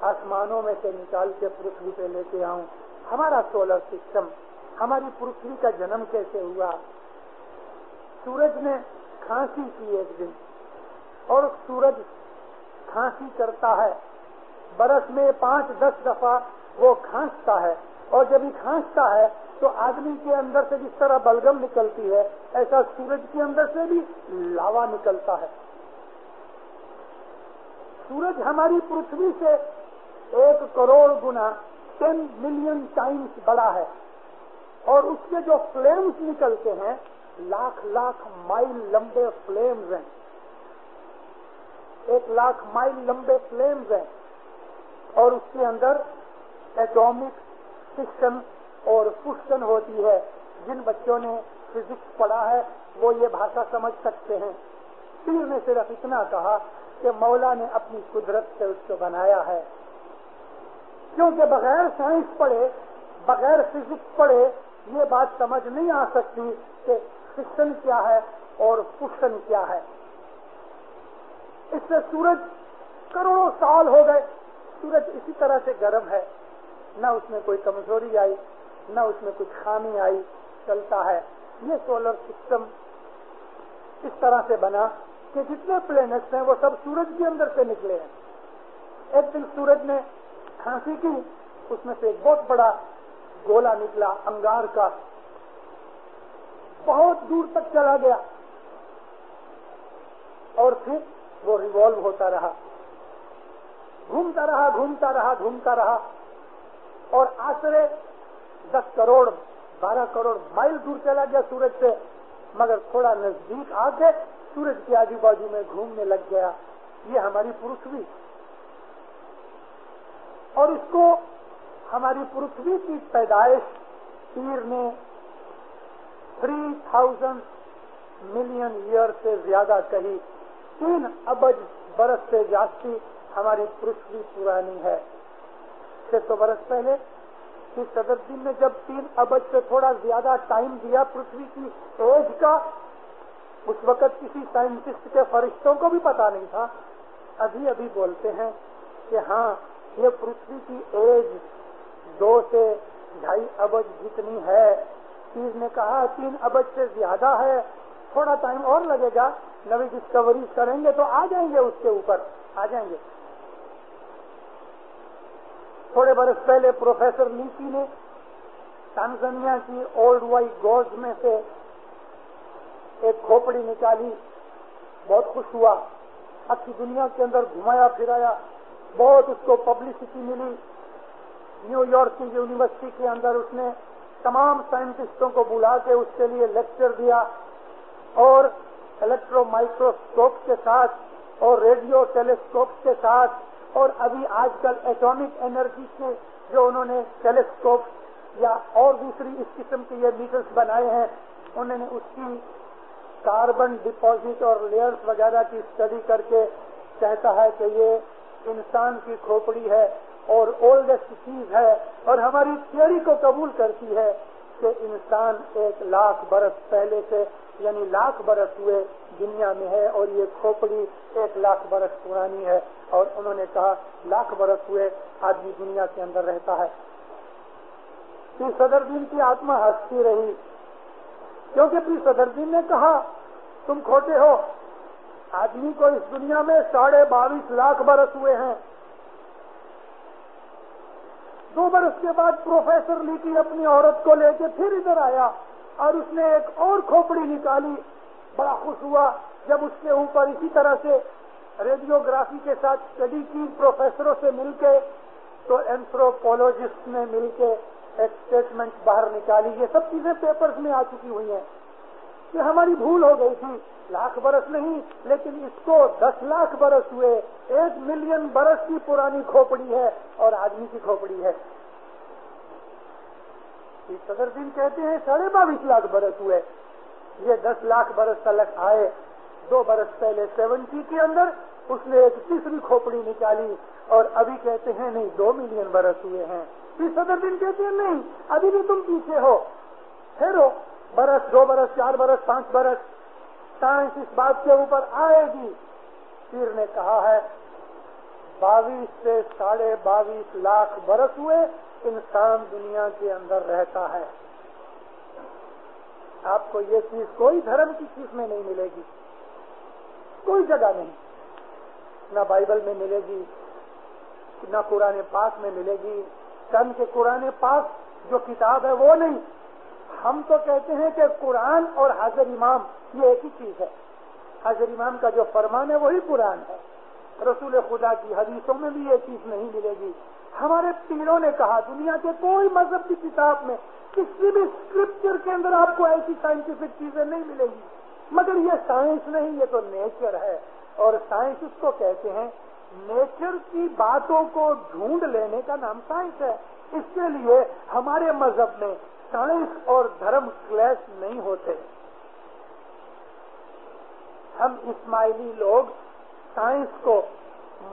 آسمانوں میں سے نکال کے پرتھوی پہ لے کے آؤں. ہمارا سولر سسٹم، ہماری پرتھوی کا جنم کیسے ہوا؟ سورج نے کھانسی کی ایک دن، اور سورج کھانسی کرتا ہے، برس میں 5-10 دفعہ وہ کھانستا ہے، اور جب یہ کھانستا ہے تو آدمی کے اندر سے جس طرح بلغم نکلتی ہے ایسا سورج کے اندر سے بھی لاوا نکلتا ہے. سورج ہماری پرتھوی سے 1 کروڑ گنا 10 ملین ٹائمز بڑا ہے، اور اس کے جو فلیمز نکلتے ہیں لاکھ مائل لمبے فلیمز ہیں، 1 لاکھ مائل لمبے فلیمز ہیں. اور اس کے اندر ایٹامک فکشن اور فوشن ہوتی ہے. جن بچوں نے فزکس پڑھا ہے وہ یہ بھاشا سمجھ سکتے ہیں. پیر نے صرف اتنا کہا کہ مولا نے اپنی قدرت سے اس کو بنایا ہے، کیونکہ بغیر سائنس پڑھے، بغیر فزکس پڑھے یہ بات سمجھ نہیں آ سکتی کہ فکشن کیا ہے اور فوشن کیا ہے. اس سے سورج کروڑوں سال ہو گئے، سورج اسی طرح سے گرم ہے، نہ اس میں کوئی کمزوری آئی، نہ اس میں کچھ خامی آئی، چلتا ہے. یہ سولر سسٹم اس طرح سے بنا کہ جتنے پلینٹس ہیں وہ سب سورج کے اندر سے نکلے ہیں. ایک دن سورج نے کھانسی کی، اس میں سے ایک بہت بڑا گولا نکلا انگار کا، بہت دور تک چلا گیا، اور پھر وہ ریوالو ہوتا رہا، گھومتا رہا، اور آسرے 10 کروڑ 12 کروڑ مائل دور چلا گیا سورج سے، مگر تھوڑا نزدیک آ کے سورج کے آجو بازو میں گھومنے لگ گیا. یہ ہماری پرتھوی، اور اس کو ہماری پرتھوی کی پیدائش پیر نے 3000 ملین ایئر سے زیادہ کہی. 3 ارب برس سے جاستی ہماری پرتھوی پرانی ہے. 600 برس پہلے صدر دن نے جب 3 ارب سے تھوڑا زیادہ ٹائم دیا پرتھوی کی ایج کا، اس وقت کسی سائنٹسٹ کے فرشتوں کو بھی پتا نہیں تھا. ابھی بولتے ہیں کہ ہاں یہ پرتھوی کی ایج 2 سے 2.5 ارب جتنی ہے. پیر نے کہا 3 ارب سے زیادہ ہے، تھوڑا ٹائم اور لگے گا، نئی ڈسکوری کریں گے تو آ جائیں گے، اس کے اوپر آ جائیں گے. تھوڑے برس پہلے پروفیسر نیکی نے تانزانیہ کی اولڈ وائی گوز میں سے ایک کھوپڑی نکالی، بہت خوش ہوا، اچھی دنیا کے اندر گھمایا پھرایا، بہت اس کو پبلسٹی ملی. نیو یارک کی یونیورسٹی کے اندر اس نے تمام سائنٹسٹوں کو بلا کے اس کے لیے لیکچر دیا، اور الیکٹرو مائکروسکوپ کے ساتھ اور ریڈیو ٹیلیسکوپ کے ساتھ، اور ابھی آج کل ایٹامک انرجی کے جو انہوں نے ٹیلیسکوپ یا اور دوسری اس قسم کے یہ میٹرز بنائے ہیں، انہوں نے اس کی کاربن ڈپازٹ اور لیئرز وغیرہ کی اسٹڈی کر کے کہتا ہے کہ یہ انسان کی کھوپڑی ہے اور اولڈسٹ چیز ہے، اور ہماری تھیوری کو قبول کرتی ہے کہ انسان 1 لاکھ برس پہلے سے یعنی لاکھ برس ہوئے دنیا میں ہے، اور یہ کھوپڑی 1 لاکھ برس پرانی ہے. اور انہوں نے کہا لاکھ برس ہوئے آدمی دنیا کے اندر رہتا ہے. پیر صدر دین کی آتما ہنستی رہی، کیونکہ پیر صدر دین نے کہا تم کھوٹے ہو، آدمی کو اس دنیا میں 22.5 لاکھ برس ہوئے ہیں. 2 برس کے بعد پروفیسر لیکی اپنی عورت کو لے کے پھر ادھر آیا اور اس نے ایک اور کھوپڑی نکالی. بڑا خوش ہوا جب اس کے اوپر اسی طرح سے ریڈیوگرافی کے ساتھ اسٹڈی کی پروفیسروں سے مل کے, تو اینتھروپولوجسٹ نے مل کے ایک اسٹیٹمنٹ باہر نکالی. یہ سب چیزیں پیپرز میں آ چکی ہوئی ہیں کہ ہماری بھول ہو گئی تھی, 1,00,000 برس نہیں لیکن اس کو 10 لاکھ برس ہوئے, 1 ملین برس کی پرانی کھوپڑی ہے اور آدمی کی کھوپڑی ہے. صدر دین کہتے ہیں 22.5 لاکھ برس ہوئے, یہ 10 لاکھ برس تلک آئے. 2 برس پہلے 70 کے اندر اس نے ایک تیسری کھوپڑی نکالی اور ابھی کہتے ہیں نہیں 2 ملین برس ہوئے ہیں. پھر صدر دین کہتے ہیں نہیں ابھی بھی تم پیچھے ہو, ٹھہرو, برس 2 برس 4 برس 5 برس, سائنس اس بات کے اوپر آئے گی. پیر نے کہا ہے 22 سے 22.5 لاکھ برس ہوئے انسان دنیا کے اندر رہتا ہے. آپ کو یہ چیز کوئی دھرم کی چیز میں نہیں ملے گی, کوئی جگہ نہیں, نہ بائبل میں ملے گی نہ قرآن پاک میں ملے گی. چند کے قرآن پاک جو کتاب ہے وہ نہیں. ہم تو کہتے ہیں کہ قرآن اور حاضر امام یہ ایک ہی چیز ہے. حاضر امام کا جو فرمان ہے وہی قرآن ہے. رسول خدا کی حدیثوں میں بھی یہ چیز نہیں ملے گی. ہمارے پیروں نے کہا دنیا کے کوئی مذہب کی کتاب میں کسی بھی اسکرپچر کے اندر آپ کو ایسی سائنٹیفک چیزیں نہیں ملے گی. مگر یہ سائنس نہیں, یہ تو نیچر ہے, اور سائنس اس کو کہتے ہیں. نیچر کی باتوں کو ڈھونڈ لینے کا نام سائنس ہے. اس کے لیے ہمارے مذہب میں سائنس اور دھرم کلیش نہیں ہوتے. ہم اسماعیلی لوگ سائنس کو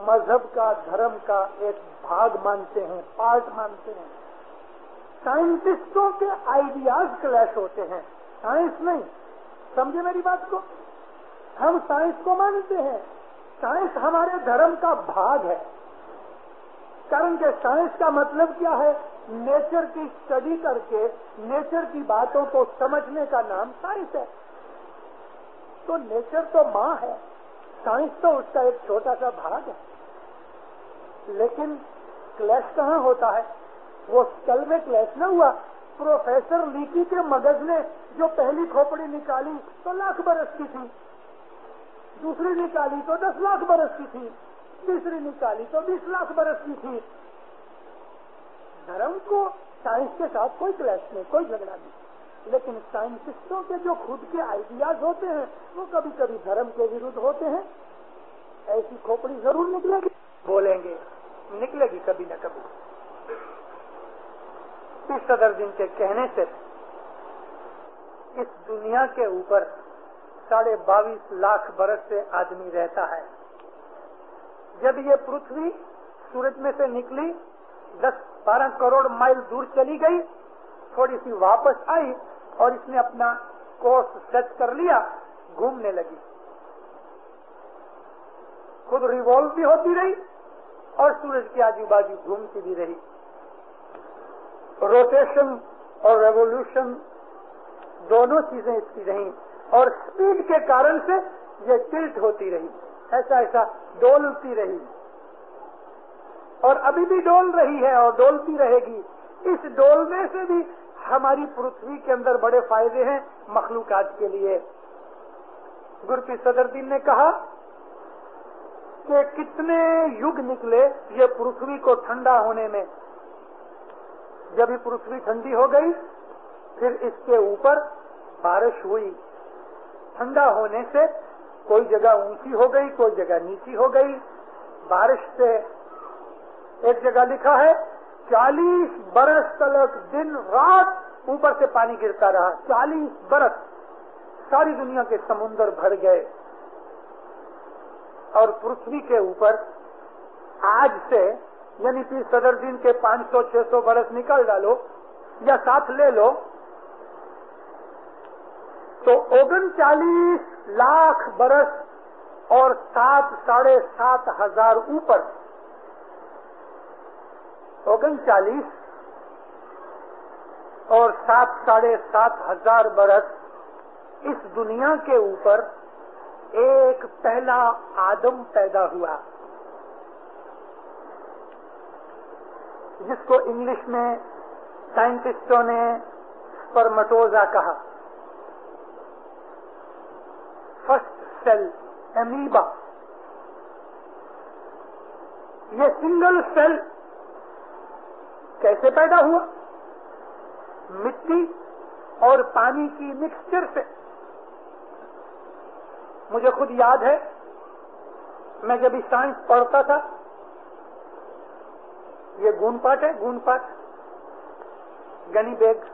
مذہب کا, دھرم کا ایک بھاگ مانتے ہیں, پارٹ مانتے ہیں. سائنٹسٹوں کے آئیڈیاز کلیش ہوتے ہیں, سائنس نہیں. سمجھے میری بات کو؟ ہم سائنس کو مانتے ہیں, سائنس ہمارے دھرم کا بھاگ ہے. کارن کہ سائنس کا مطلب کیا ہے؟ نیچر کی اسٹڈی کر کے نیچر کی باتوں کو سمجھنے کا نام سائنس ہے. تو نیچر تو ماں ہے, سائنس تو اس کا ایک چھوٹا سا بھاگ ہے. لیکن کلیش کہاں ہوتا ہے؟ وہ اسکل میں کلیش نہ ہوا. پروفیسر لیکی کے مغز نے جو پہلی کھوپڑی نکالی تو 1,00,000 برس کی تھی, دوسری نکالی تو 10 لاکھ برس کی تھی, تیسری نکالی تو 20 لاکھ برس کی تھی. دھرم کو سائنس کے ساتھ کوئی کلیش نہیں, کوئی جھگڑا نہیں. لیکن سائنٹسٹوں کے جو خود کے آئیڈیاز ہوتے ہیں وہ کبھی کبھی دھرم کے ورودھ ہوتے ہیں. ایسی کھوپڑی ضرور نکلے گی, بولیں گے نکلے گی کبھی نہ کبھی. اس صدر دن کے کہنے سے اس دنیا کے اوپر 22.5 لاکھ برس سے آدمی رہتا ہے. جب یہ پرتھوی سورج میں سے نکلی 10-12 کروڑ مائل دور چلی گئی, تھوڑی سی واپس آئی اور اس نے اپنا کورس سیٹ کر لیا, گھومنے لگی. خود ریوالو بھی ہوتی رہی اور سورج کے آجو بازو گھومتی بھی رہی. روٹیشن اور ریوولوشن دونوں چیزیں اس کی رہیں, اور اسپیڈ کے کارن سے یہ ٹلٹ ہوتی رہی, ایسا ڈولتی رہی, اور ابھی بھی ڈول رہی ہے اور ڈولتی رہے گی. اس ڈولنے سے بھی ہماری پرتھوی کے اندر بڑے فائدے ہیں مخلوقات کے لیے. گرپی صدر دین نے کہا کہ کتنے یگ نکلے یہ پرتھوی کو ٹھنڈا ہونے میں. جب یہ پرتھوی ٹھنڈی ہو گئی پھر اس کے اوپر بارش ہوئی. ٹھنڈا ہونے سے کوئی جگہ اونچی ہو گئی, کوئی جگہ نیچی ہو گئی. بارش سے ایک جگہ لکھا ہے 40 برس تلک دن رات اوپر سے پانی گرتا رہا. 40 برس ساری دنیا کے سمندر بھر گئے. اور پرتھوی کے اوپر آج سے یعنی پھر صدر دن کے 500-600 برس نکال ڈالو یا ساتھ لے لو تو 39 لاکھ برس اور 7-7.5 ہزار اوپر 39 اور 7-7.5 ہزار برس اس دنیا کے اوپر ایک پہلا آدم پیدا ہوا. جس کو انگلش میں سائنٹسٹوں نے سپرمٹوزا کہا، فرسٹ سیل امیبا، یہ سنگل سیل کیسے پیدا ہوا؟ مٹی اور پانی کی مکسچر سے۔ مجھے خود یاد ہے، میں جب سائنس پڑھتا تھا، یہ گون پاٹ ہے، گون پاٹ، گنی بیگ،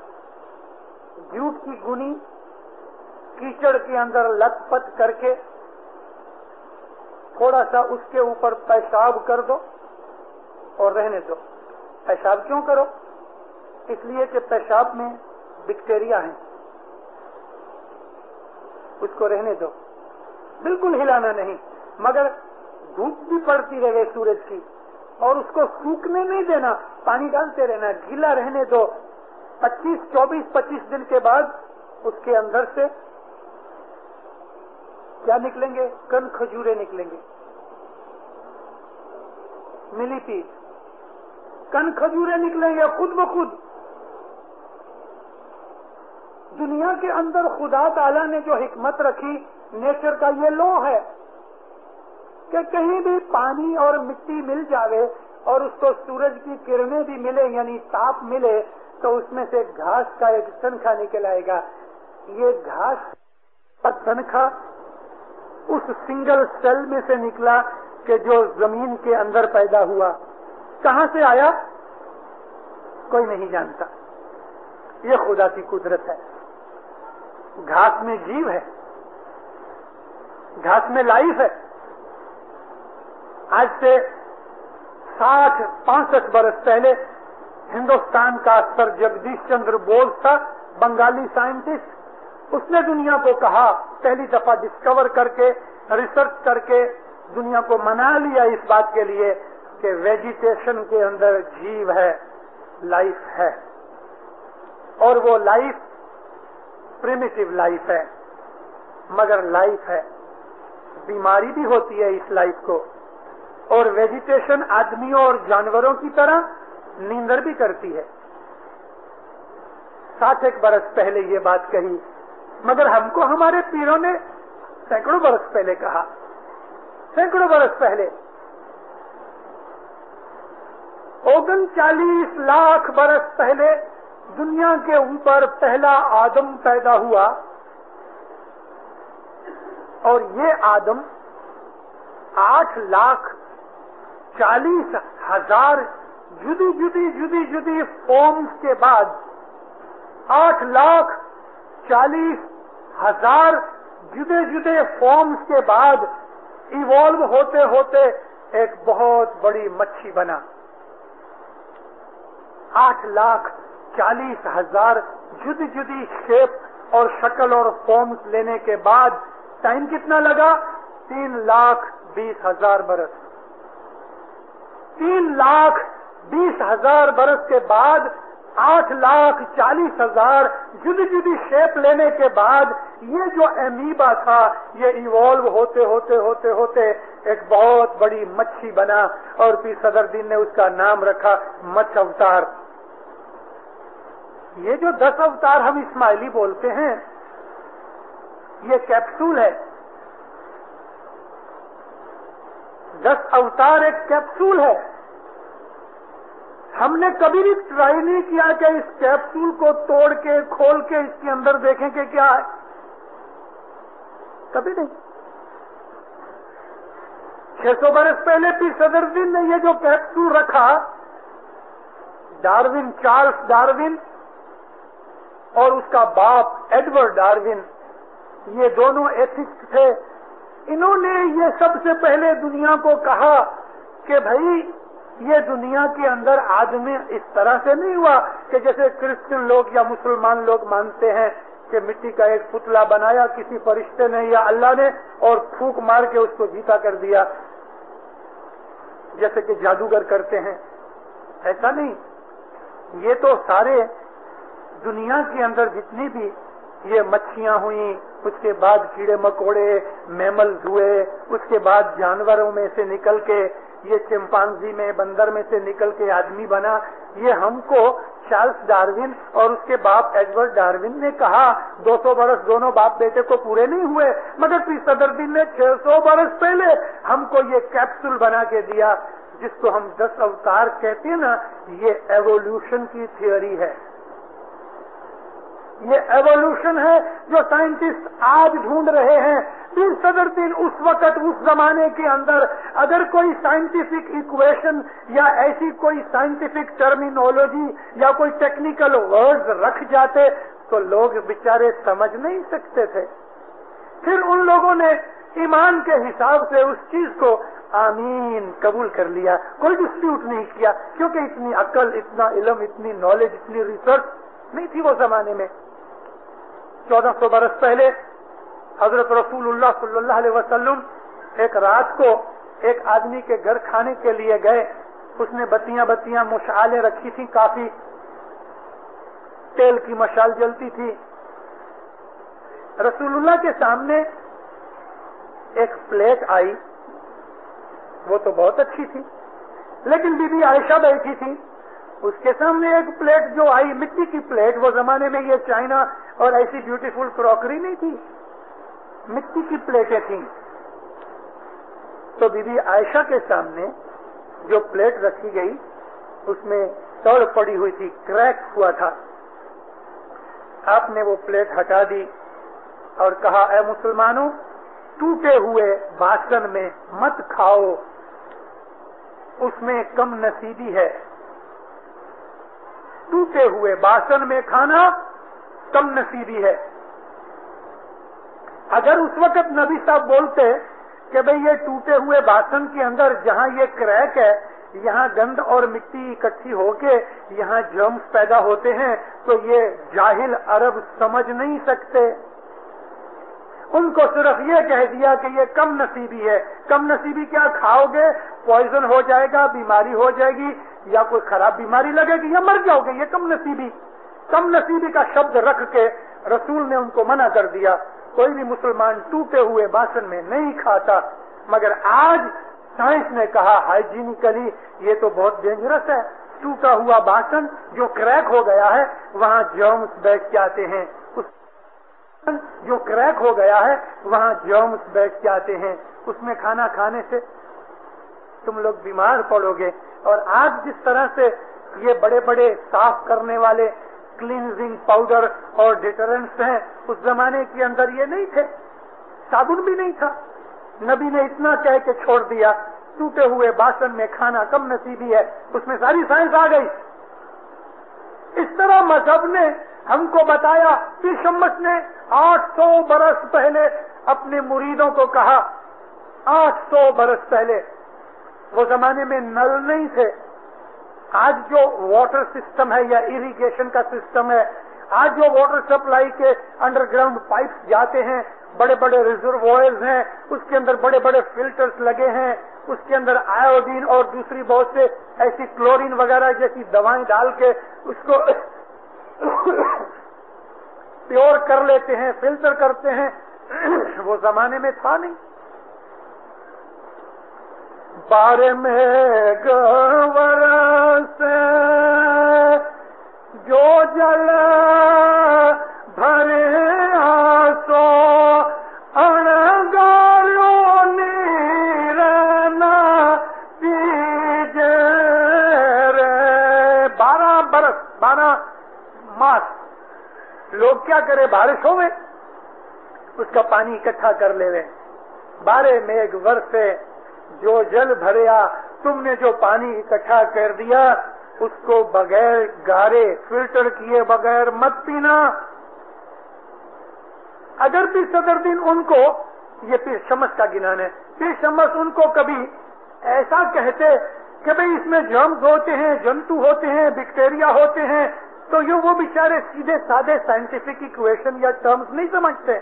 جوٹ کی گنی کیچڑ کے اندر لت پت کر کے تھوڑا سا اس کے اوپر پیشاب کر دو اور رہنے دو۔ پیشاب کیوں کرو؟ اس لیے کہ پیشاب میں بیکٹیریا ہیں، اس کو رہنے دو، بالکل ہلانا نہیں، مگر دھوپ بھی پڑتی رہے سورج کی، اور اس کو سوکھنے نہیں دینا، پانی ڈالتے رہنا، گیلا رہنے دو۔ 25 دن کے بعد اس کے اندر سے کیا نکلیں گے؟ کن کھجورے نکلیں گے، ملی پیٹ، کن کھجورے نکلیں گے خود بخود۔ دنیا کے اندر خدا تعالیٰ نے جو حکمت رکھی، نیچر کا یہ لو ہے کہ کہیں بھی پانی اور مٹی مل جاوے اور اس کو سورج کی کرنیں بھی ملے، یعنی تاپ ملے، تو اس میں سے گھاس کا ایک تنخا نکل آئے گا۔ یہ گھاس کا تنخا اس سنگل سیل میں سے نکلا کہ جو زمین کے اندر پیدا ہوا۔ کہاں سے آیا کوئی نہیں جانتا، یہ خدا کی قدرت ہے۔ گھاس میں جیو ہے، گھاس میں لائف ہے۔ آج سے 65 برس پہلے ہندوستان کا سر جگدیش چندر بوس تھا، بنگالی سائنٹسٹ، اس نے دنیا کو کہا، پہلی دفعہ ڈسکور کر کے، ریسرچ کر کے دنیا کو منا لیا اس بات کے لیے کہ ویجیٹیشن کے اندر جیو ہے، لائف ہے، اور وہ لائف پریمیٹیو لائف ہے، مگر لائف ہے۔ بیماری بھی ہوتی ہے اس لائف کو، اور ویجیٹیشن آدمیوں اور جانوروں کی طرح نیندر بھی کرتی ہے۔ 60 برس پہلے یہ بات کہی، مگر ہم کو ہمارے پیروں نے سینکڑوں برس پہلے کہا، سینکڑوں برس پہلے، 39 لاکھ برس پہلے دنیا کے اوپر پہلا آدم پیدا ہوا، اور یہ آدم 8,40,000 جدی فارمز کے بعد، 8,40,000 جدے فارمز کے بعد ایوالو ہوتے ہوتے ایک بہت بڑی مچھی بنا۔ 8,40,000 جدی شیپ اور شکل اور فارمز لینے کے بعد ٹائم کتنا لگا؟ 3,20,000 برس۔ 3,20,000 برس کے بعد 8,40,000 جدی شیپ لینے کے بعد یہ جو امیبا تھا، یہ ایوالو ہوتے ہوتے ایک بہت بڑی مچھی بنا، اور پھر صدر دین نے اس کا نام رکھا مچھ اوتار۔ یہ جو 10 اوتار ہم اسماعیلی بولتے ہیں، یہ کیپسول ہے۔ 10 اوتار ایک کیپسول ہے۔ ہم نے کبھی بھی ٹرائی نہیں کیا کہ اس کیپسول کو توڑ کے کھول کے اس کے اندر دیکھیں کہ کیا ہے، کبھی نہیں۔ 600 برس پہلے پھر صدر دین نے یہ جو کیپسول رکھا، ڈاروین، چارلس ڈاروین اور اس کا باپ ایڈورڈ ڈاروین، یہ دونوں ایتھسٹ تھے، انہوں نے یہ سب سے پہلے دنیا کو کہا کہ بھائی یہ دنیا کے اندر آدمی اس طرح سے نہیں ہوا کہ جیسے کرسچن لوگ یا مسلمان لوگ مانتے ہیں کہ مٹی کا ایک پتلا بنایا کسی فرشتے نے یا اللہ نے اور پھونک مار کے اس کو جیتا کر دیا، جیسے کہ جادوگر کرتے ہیں۔ ایسا نہیں، یہ تو سارے دنیا کے اندر جتنی بھی یہ مچھیاں ہوئیں، اس کے بعد کیڑے مکوڑے، میملز ہوئے، اس کے بعد جانوروں میں سے نکل کے یہ چمپانزی میں بندر میں سے نکل کے آدمی بنا، یہ ہم کو چارلس ڈارون اور اس کے باپ ایڈورڈ ڈارون نے کہا 200 برس دونوں باپ بیٹے کو پورے نہیں ہوئے، مگر پیر صدرالدین نے 600 برس پہلے ہم کو یہ کیپسول بنا کے دیا جس کو ہم 10 اوتار کہتے ہیں نا، یہ ایوولوشن کی تھیوری ہے۔ یہ ایوولوشن ہے جو سائنٹسٹ آج ڈھونڈ رہے ہیں۔ پیر صدرالدین اس وقت اس زمانے کے اندر اگر کوئی سائنٹیفک ایکویشن یا ایسی کوئی سائنٹیفک ٹرمینالوجی یا کوئی ٹیکنیکل ورڈز رکھ جاتے تو لوگ بیچارے سمجھ نہیں سکتے تھے۔ پھر ان لوگوں نے ایمان کے حساب سے اس چیز کو آمین قبول کر لیا، کوئی ڈسپیوٹ نہیں کیا، کیونکہ اتنی عقل، اتنا علم، اتنی نالج، اتنی ریسرچ نہیں تھی وہ زمانے میں۔ 1400 برس پہلے حضرت رسول اللہ صلی اللہ علیہ وسلم ایک رات کو ایک آدمی کے گھر کھانے کے لیے گئے، اس نے بتیاں مشعلیں رکھی تھی، کافی تیل کی مشعل جلتی تھی۔ رسول اللہ کے سامنے ایک پلیٹ آئی، وہ تو بہت اچھی تھی، لیکن بی بی عائشہ بیٹھی تھی، اس کے سامنے ایک پلیٹ جو آئی، مٹی کی پلیٹ، وہ زمانے میں یہ چائنا اور ایسی بیوٹیفل کراکری نہیں تھی، مٹی کی پلیٹیں تھیں۔ تو بی بی عائشہ کے سامنے جو پلیٹ رکھی گئی اس میں توڑ پڑی ہوئی تھی، کریک ہوا تھا۔ آپ نے وہ پلیٹ ہٹا دی اور کہا، اے مسلمانوں، ٹوٹے ہوئے باسن میں مت کھاؤ، اس میں کم نصیبی ہے۔ ٹوٹے ہوئے باسن میں کھانا کم نصیبی ہے۔ اگر اس وقت نبی صاحب بولتے کہ بھئی یہ ٹوٹے ہوئے باسن کے اندر جہاں یہ کریک ہے، یہاں گند اور مٹی اکٹھی ہو کے یہاں جرمز پیدا ہوتے ہیں، تو یہ جاہل عرب سمجھ نہیں سکتے۔ ان کو صرف یہ کہہ دیا کہ یہ کم نصیبی ہے۔ کم نصیبی کیا کھاؤ گے؟ پوائزن ہو جائے گا، بیماری ہو جائے گی، یا کوئی خراب بیماری لگے گی، یا مر جاؤ گے، یہ کم نصیبی۔ کم نصیبی کا شبد رکھ کے رسول نے ان کو منع کر دیا۔ کوئی بھی مسلمان ٹوٹے ہوئے باسن میں نہیں کھاتا، مگر آج سائنس نے کہا ہائیجینیکلی یہ تو بہت ڈینجرس ہے۔ ٹوٹا ہوا باسن جو کریک ہو گیا ہے وہاں جرمز بیٹھ جاتے ہیں، جو کریک ہو گیا ہے وہاں جرمز بیٹھ جاتے ہیں، اس میں کھانا کھانے سے تم لوگ بیمار پڑو گے۔ اور آج جس طرح سے یہ بڑے بڑے صاف کرنے والے کلینزنگ پاؤڈر اور ڈیٹرنٹس ہیں، اس زمانے کے اندر یہ نہیں تھے، صابن بھی نہیں تھا۔ نبی نے اتنا کہہ کے چھوڑ دیا، ٹوٹے ہوئے باسن میں کھانا کم نصیبی ہے، اس میں ساری سائنس آ گئی۔ اس طرح مذہب نے ہم کو بتایا۔ پیر شمس نے 800 برس پہلے اپنے مریدوں کو کہا، 800 برس پہلے، وہ زمانے میں نل نہیں تھے۔ آج جو واٹر سسٹم ہے یا اریگیشن کا سسٹم ہے، آج جو واٹر سپلائی کے انڈر گراؤنڈ پائپس جاتے ہیں، بڑے بڑے ریزروائرز ہیں، اس کے اندر بڑے بڑے فلٹرز لگے ہیں، اس کے اندر آیوڈین اور دوسری بہت سے ایسی کلورین وغیرہ جیسی دوائیں ڈال کے اس کو پیور کر لیتے ہیں، فلٹر کرتے ہیں۔ وہ زمانے میں تھا نہیں۔ بارے میں گورا سے جو جل بھرے آسو انگارو نیرنا پیجے رے۔ 12 برس 12 ماس لوگ کیا کرے، بارش ہوئے اس کا پانی اکٹھا کر لے۔ بارے میگ ورسے جو جل بھریا، تم نے جو پانی اکٹھا کر دیا اس کو بغیر گارے فلٹر کیے بغیر مت پینا۔ اگر پیر صدرالدین ان کو، یہ پیر شمس کا گنان ہے، پیر شمس ان کو کبھی ایسا کہتے کہ بھئی اس میں جرمز ہوتے ہیں، جنتو ہوتے ہیں، بیکٹیریا ہوتے ہیں، تو یہ وہ بیچارے سیدھے سادے سائنٹیفک ایکویشن یا ٹرمز نہیں سمجھتے۔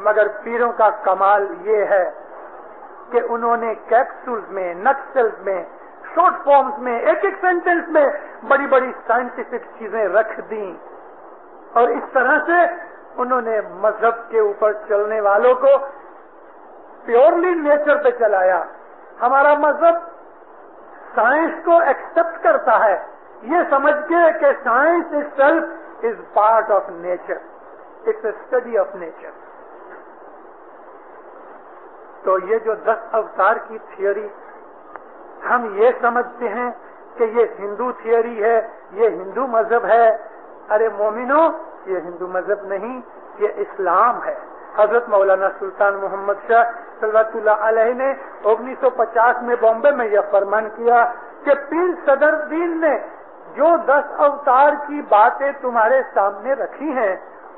مگر پیروں کا کمال یہ ہے کہ انہوں نے کیپسولز میں، نکسلز میں، شارٹ فارمز میں، ایک ایک سینٹنس میں بڑی بڑی سائنٹیفک چیزیں رکھ دیں، اور اس طرح سے انہوں نے مذہب کے اوپر چلنے والوں کو پیورلی نیچر پہ چلایا۔ ہمارا مذہب سائنس کو ایکسپٹ کرتا ہے یہ سمجھ کے کہ science itself is part of nature, it's a study of nature. تو یہ جو 10 اوتار کی تھیوری ہم یہ سمجھتے ہیں کہ یہ ہندو تھیوری ہے, یہ ہندو مذہب ہے. ارے مومنو, یہ ہندو مذہب نہیں, یہ اسلام ہے. حضرت مولانا سلطان محمد شاہ صلی اللہ علیہ نے 1950 میں بامبے میں یہ فرمان کیا کہ پیر صدر الدین نے جو 10 اوتار کی باتیں تمہارے سامنے رکھی ہیں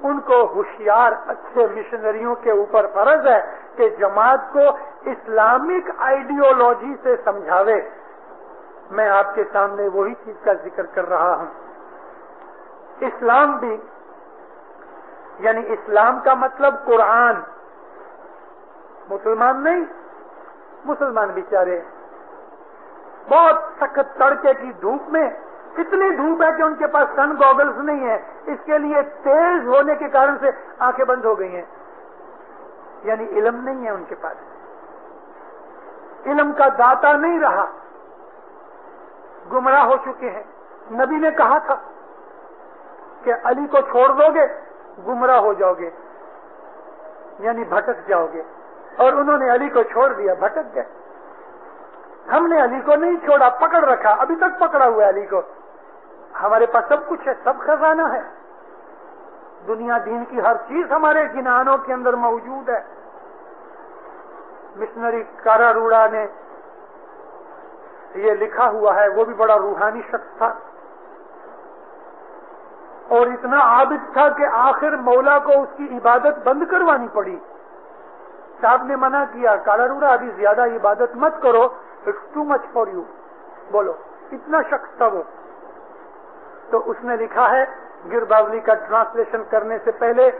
ان کو ہوشیار اچھے مشنریوں کے اوپر فرض ہے کہ جماعت کو اسلامک آئیڈیالوجی سے سمجھاوے. میں آپ کے سامنے وہی چیز کا ذکر کر رہا ہوں. اسلام بھی یعنی اسلام کا مطلب قرآن, مسلمان نہیں, مسلمان بیچارے بہت سخت تڑکے کی دھوپ میں, اتنی دھوپ ہے کہ ان کے پاس سن گوگلز نہیں ہے, اس کے لیے تیز ہونے کے کارن سے آنکھیں بند ہو گئی ہیں. یعنی علم نہیں ہے ان کے پاس, علم کا داتا نہیں رہا, گمراہ ہو چکے ہیں. نبی نے کہا تھا کہ علی کو چھوڑ دو گے گمراہ ہو جاؤ گے, یعنی بھٹک جاؤ گے, اور انہوں نے علی کو چھوڑ دیا, بھٹک گئے. ہم نے علی کو نہیں چھوڑا, پکڑ رکھا, ابھی تک پکڑا ہوا ہے علی کو. ہمارے پاس سب کچھ ہے, سب خزانہ ہے, دنیا دین کی ہر چیز ہمارے گنانوں کے اندر موجود ہے. مشنری کارا روڑا نے یہ لکھا ہوا ہے, وہ بھی بڑا روحانی شخص تھا اور اتنا عابد تھا کہ آخر مولا کو اس کی عبادت بند کروانی پڑی. صاحب نے منع کیا, کارا روڑا ابھی زیادہ عبادت مت کرو, it's too much for you. بولو, اتنا شخص تھا وہ. تو اس نے لکھا ہے, گر باولی کا ٹرانسلیشن کرنے سے پہلے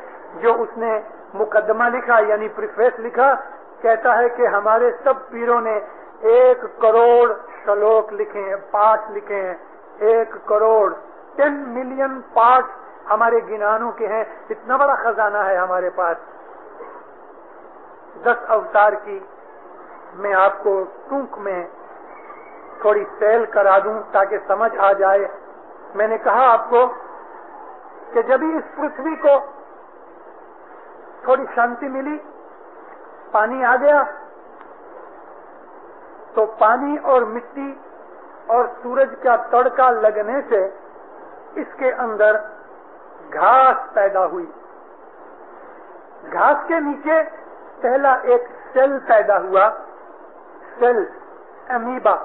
جو اس نے مقدمہ لکھا یعنی پریفیس لکھا, کہتا ہے کہ ہمارے سب پیروں نے 1 کروڑ شلوک لکھے ہیں, پاٹ لکھے ہیں, 1 کروڑ 10 ملین پارٹ ہمارے گنانوں کے ہیں. اتنا بڑا خزانہ ہے ہمارے پاس. 10 اوتار کی میں آپ کو ٹونک میں تھوڑی سیل کرا دوں تاکہ سمجھ آ جائے. میں نے کہا آپ کو کہ جب ہی اس پرتھوی کو تھوڑی شانتی ملی, پانی آ گیا, تو پانی اور مٹی اور سورج کا تڑکا لگنے سے اس کے اندر گھاس پیدا ہوئی. گھاس کے نیچے پہلا ایک سیل پیدا ہوا, سیل امیبا.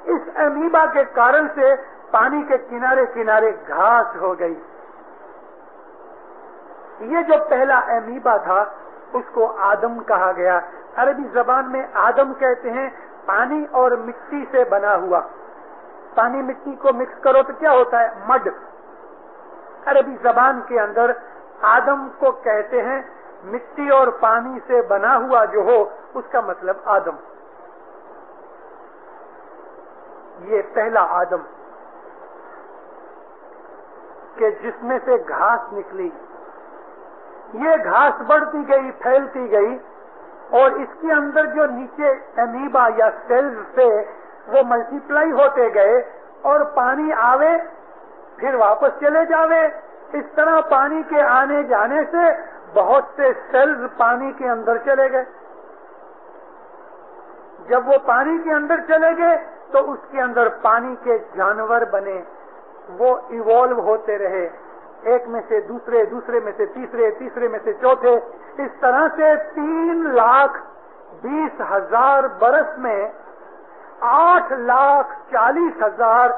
اس امیبا کے کارن سے پانی کے کنارے کنارے گھاس ہو گئی. یہ جو پہلا امیبا تھا اس کو آدم کہا گیا. عربی زبان میں آدم کہتے ہیں پانی اور مٹی سے بنا ہوا. پانی مٹی کو مکس کرو تو کیا ہوتا ہے, مڈ. عربی زبان کے اندر آدم کو کہتے ہیں مٹی اور پانی سے بنا ہوا جو ہو, اس کا مطلب آدم. یہ پہلا آدم کہ جس میں سے گھاس نکلی. یہ گھاس بڑھتی گئی, پھیلتی گئی, اور اس کے اندر جو نیچے امیبا یا سیلز تھے وہ ملٹی پلائی ہوتے گئے, اور پانی آوے پھر واپس چلے جاوے. اس طرح پانی کے آنے جانے سے بہت سے سیلز پانی کے اندر چلے گئے. جب وہ پانی کے اندر چلے گئے تو اس کے اندر پانی کے جانور بنے, وہ ایوالو ہوتے رہے, ایک میں سے دوسرے, دوسرے میں سے تیسرے, تیسرے میں سے چوتھے. اس طرح سے 3,20,000 برس میں 8,40,000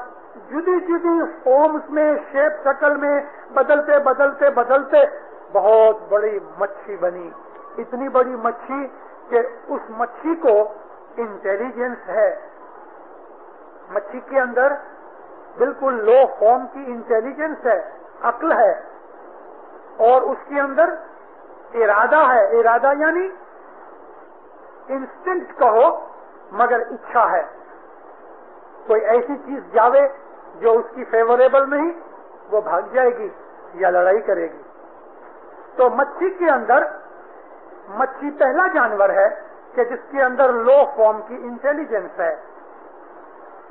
جدی جدی فارمز میں, شیپ شکل میں بدلتے بدلتے بدلتے بہت بڑی مچھی بنی. اتنی بڑی مچھی کہ اس مچھی کو انٹیلیجنس ہے. مچھی کے اندر بالکل لو فارم کی انٹیلیجنس ہے, عقل ہے, اور اس کے اندر ارادہ ہے. ارادہ یعنی انسٹنکٹ کہو مگر اچھا ہے. کوئی ایسی چیز جاوے جو اس کی فیوریبل نہیں, وہ بھاگ جائے گی یا لڑائی کرے گی. تو مچھی کے اندر, مچھی پہلا جانور ہے کہ جس کے اندر لو فارم کی انٹیلیجنس ہے.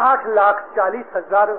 8,40,000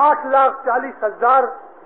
8,40,000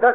10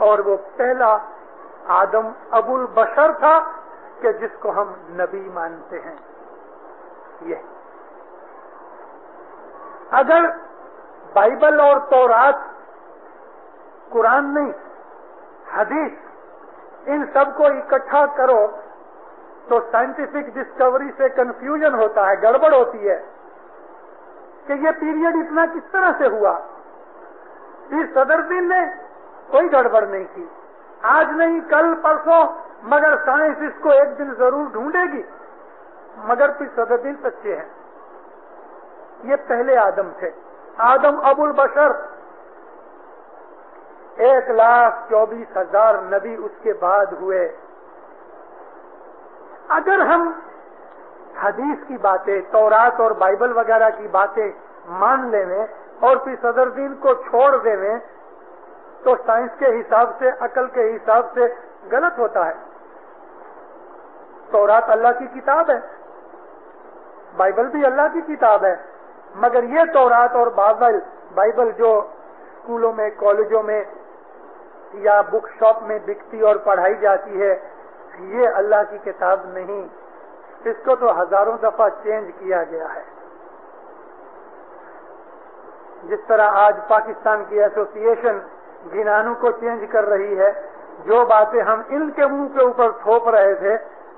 اور وہ پہلا آدم ابو البشر تھا کہ جس کو ہم نبی مانتے ہیں. یہ اگر بائبل اور تورات، قرآن نہیں، حدیث، ان سب کو اکٹھا کرو تو سائنٹیفک ڈسکوری سے کنفیوژن ہوتا ہے، گڑبڑ ہوتی ہے کہ یہ پیریڈ اتنا کس طرح سے ہوا. پھر صدر دین نے کوئی گڑبڑ نہیں کی، آج نہیں کل پرسوں، مگر سائنس اس کو ایک دن ضرور ڈھونڈے گی. مگر پھر صدر دین سچے ہیں. یہ پہلے آدم تھے، آدم ابو البشر. 1,24,000 نبی اس کے بعد ہوئے. اگر ہم حدیث کی باتیں، تورات اور بائبل وغیرہ کی باتیں مان لیں اور پھر صدر دین کو چھوڑ دیں تو سائنس کے حساب سے، عقل کے حساب سے غلط ہوتا ہے. تورات اللہ کی کتاب ہے، بائبل بھی اللہ کی کتاب ہے، مگر یہ تورات اور بائبل جو اسکولوں میں، کالجوں میں یا بک شاپ میں بکتی اور پڑھائی جاتی ہے، یہ اللہ کی کتاب نہیں. اس کو تو ہزاروں دفعہ چینج کیا گیا ہے. جس طرح آج پاکستان کی ایسوسی ایشن گنانوں کو چینج کر رہی ہے، جو باتیں ہم ان کے منہ کے اوپر تھوپ رہے تھے،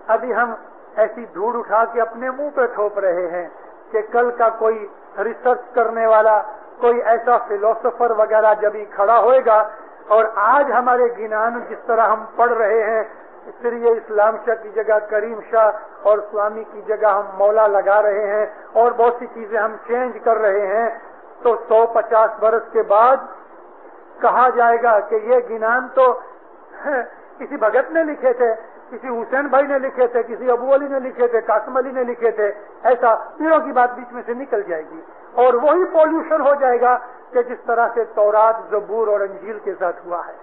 ابھی ہم ایسی دھوڑ اٹھا کے اپنے منہ پہ تھوپ رہے ہیں کہ کل کا کوئی ریسرچ کرنے والا، کوئی ایسا فلسفر وغیرہ جب ہی کھڑا ہوئے گا اور آج ہمارے گنان جس طرح ہم پڑھ رہے ہیں، پھر یہ اسلام شاہ کی جگہ کریم شاہ اور سوامی کی جگہ ہم مولا لگا رہے ہیں اور بہت سی چیزیں ہم چینج کر رہے ہیں، تو 150 برس کے بعد کہا جائے گا کہ یہ گنان تو کسی بھگت نے لکھے تھے، کسی حسین بھائی نے لکھے تھے، کسی ابو علی نے لکھے تھے، قاسم علی نے لکھے تھے. ایسا پیروں کی بات بیچ میں سے نکل جائے گی اور وہی پولوشن ہو جائے گا کہ جس طرح سے تورات، زبور اور انجیل کے ساتھ ہوا ہے.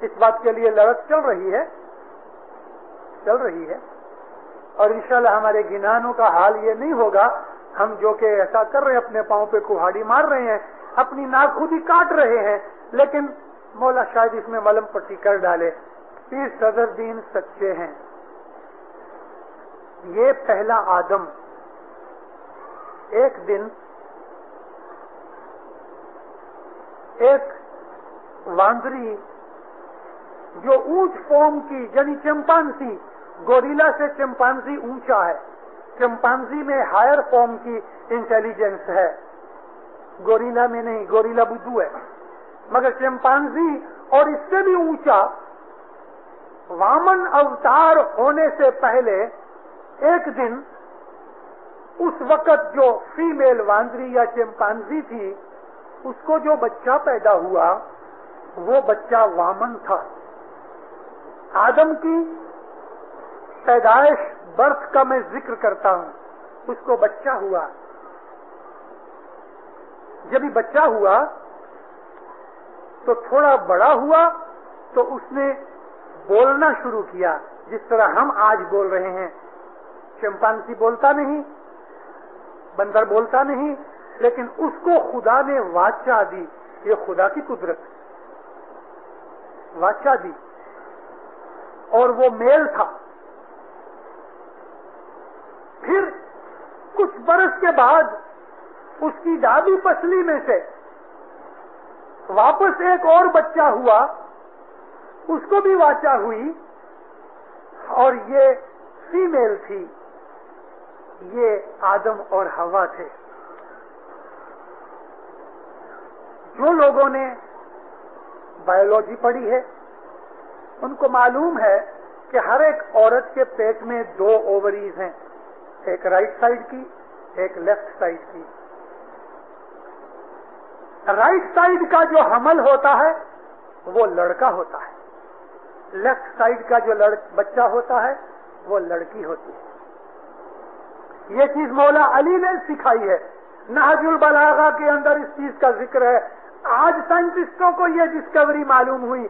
اس بات کے لیے لڑت چل رہی ہے اور انشاءاللہ ہمارے گنانوں کا حال یہ نہیں ہوگا. ہم جو کہ ایسا کر رہے ہیں، اپنے پاؤں پہ کہاڑی مار رہے ہیں، اپنی ناک خود ہی کاٹ رہے ہیں، لیکن مولا شاید اس میں ملم پٹی کر ڈالے. پیر صدر دین سچے ہیں. یہ پہلا آدم ایک دن ایک واندری جو اونچ فارم کی، یعنی چمپانزی، گوریلا سے چمپانزی اونچا ہے، چمپانزی میں ہائر فارم کی انٹیلیجنس ہے، گوریلا میں نہیں، گوریلا بدھو ہے، مگر چمپانزی اور اس سے بھی اونچا وامن اوتار ہونے سے پہلے ایک دن اس وقت جو فیمیل واندری یا چمپانزی تھی، اس کو جو بچہ پیدا ہوا وہ بچہ وامن تھا. آدم کی پیدائش، برتھ کا میں ذکر کرتا ہوں. اس کو بچہ ہوا. جب یہ بچہ ہوا تو تھوڑا بڑا ہوا تو اس نے بولنا شروع کیا جس طرح ہم آج بول رہے ہیں. چمپانزی بولتا نہیں، بندر بولتا نہیں، لیکن اس کو خدا نے واچا دی. یہ خدا کی قدرت، واچا دی، اور وہ میل تھا. پھر کچھ برس کے بعد اس کی دادی پسلی میں سے واپس ایک اور بچہ ہوا، اس کو بھی واچا ہوئی، اور یہ فیمیل تھی. یہ آدم اور حوا تھے. جو لوگوں نے بایولوجی پڑھی ہے ان کو معلوم ہے کہ ہر ایک عورت کے پیٹ میں 2 اووریز ہیں، ایک رائٹ سائڈ کی، ایک لیفٹ سائڈ کی. رائٹ سائڈ کا جو حمل ہوتا ہے وہ لڑکا ہوتا ہے، لیفٹ سائڈ کا جو بچہ ہوتا ہے وہ لڑکی ہوتی ہے. یہ چیز مولا علی نے سکھائی ہے. نہج البلاغہ کے اندر اس چیز کا ذکر ہے. آج سائنٹسٹوں کو یہ ڈسکوری معلوم ہوئی،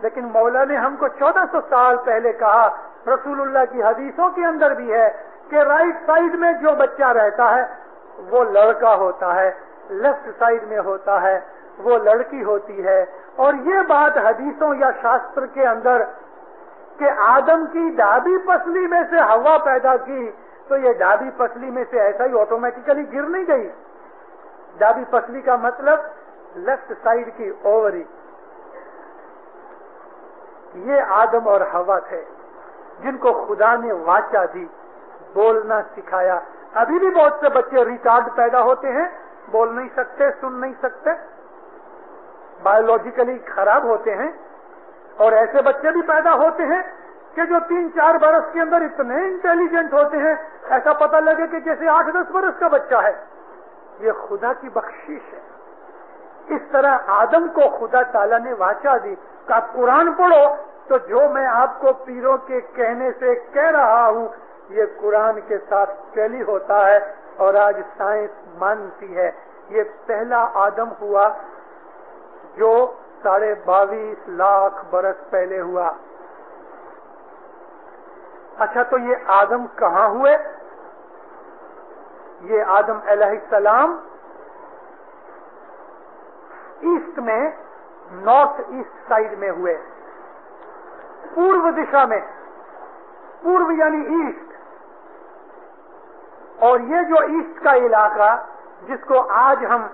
لیکن مولا نے ہم کو 1400 سال پہلے کہا. رسول اللہ کی حدیثوں کے اندر بھی ہے کہ رائٹ سائڈ میں جو بچہ رہتا ہے وہ لڑکا ہوتا ہے، لیفٹ سائڈ میں ہوتا ہے وہ لڑکی ہوتی ہے. اور یہ بات حدیثوں یا شاستر کے اندر کہ آدم کی ڈابی پسلی میں سے ہوا پیدا کی، تو یہ ڈابی پسلی میں سے ایسا ہی آٹومیٹیکلی گر نہیں گئی. ڈابی پسلی کا مطلب لیفٹ سائڈ کی اووری. یہ آدم اور ہوا تھے جن کو خدا نے واچا دی، بولنا سکھایا. ابھی بھی بہت سے بچے ریٹارڈ پیدا ہوتے ہیں، بول نہیں سکتے، سن نہیں سکتے، بایولوجیکلی خراب ہوتے ہیں. اور ایسے بچے بھی پیدا ہوتے ہیں کہ جو 3-4 برس کے اندر اتنے انٹیلیجنٹ ہوتے ہیں، ایسا پتہ لگے کہ جیسے 8-10 برس کا بچہ ہے. یہ خدا کی بخشش ہے. اس طرح آدم کو خدا تعالیٰ نے واچا دی کہ آپ قرآن پڑھو، تو جو میں آپ کو پیروں کے کہنے سے کہہ رہا ہوں یہ قرآن کے ساتھ ٹیلی ہوتا ہے اور آج سائنس مانتی ہے. یہ پہلا آدم ہوا جو 22.5 لاکھ برس پہلے ہوا. اچھا، تو یہ آدم کہاں ہوئے؟ یہ آدم علیہ السلام ایسٹ میں، نارتھ ایسٹ سائڈ میں ہوئے، پورو دشا میں. پورو یعنی ایسٹ. اور یہ جو ایسٹ کا علاقہ جس کو آج ہم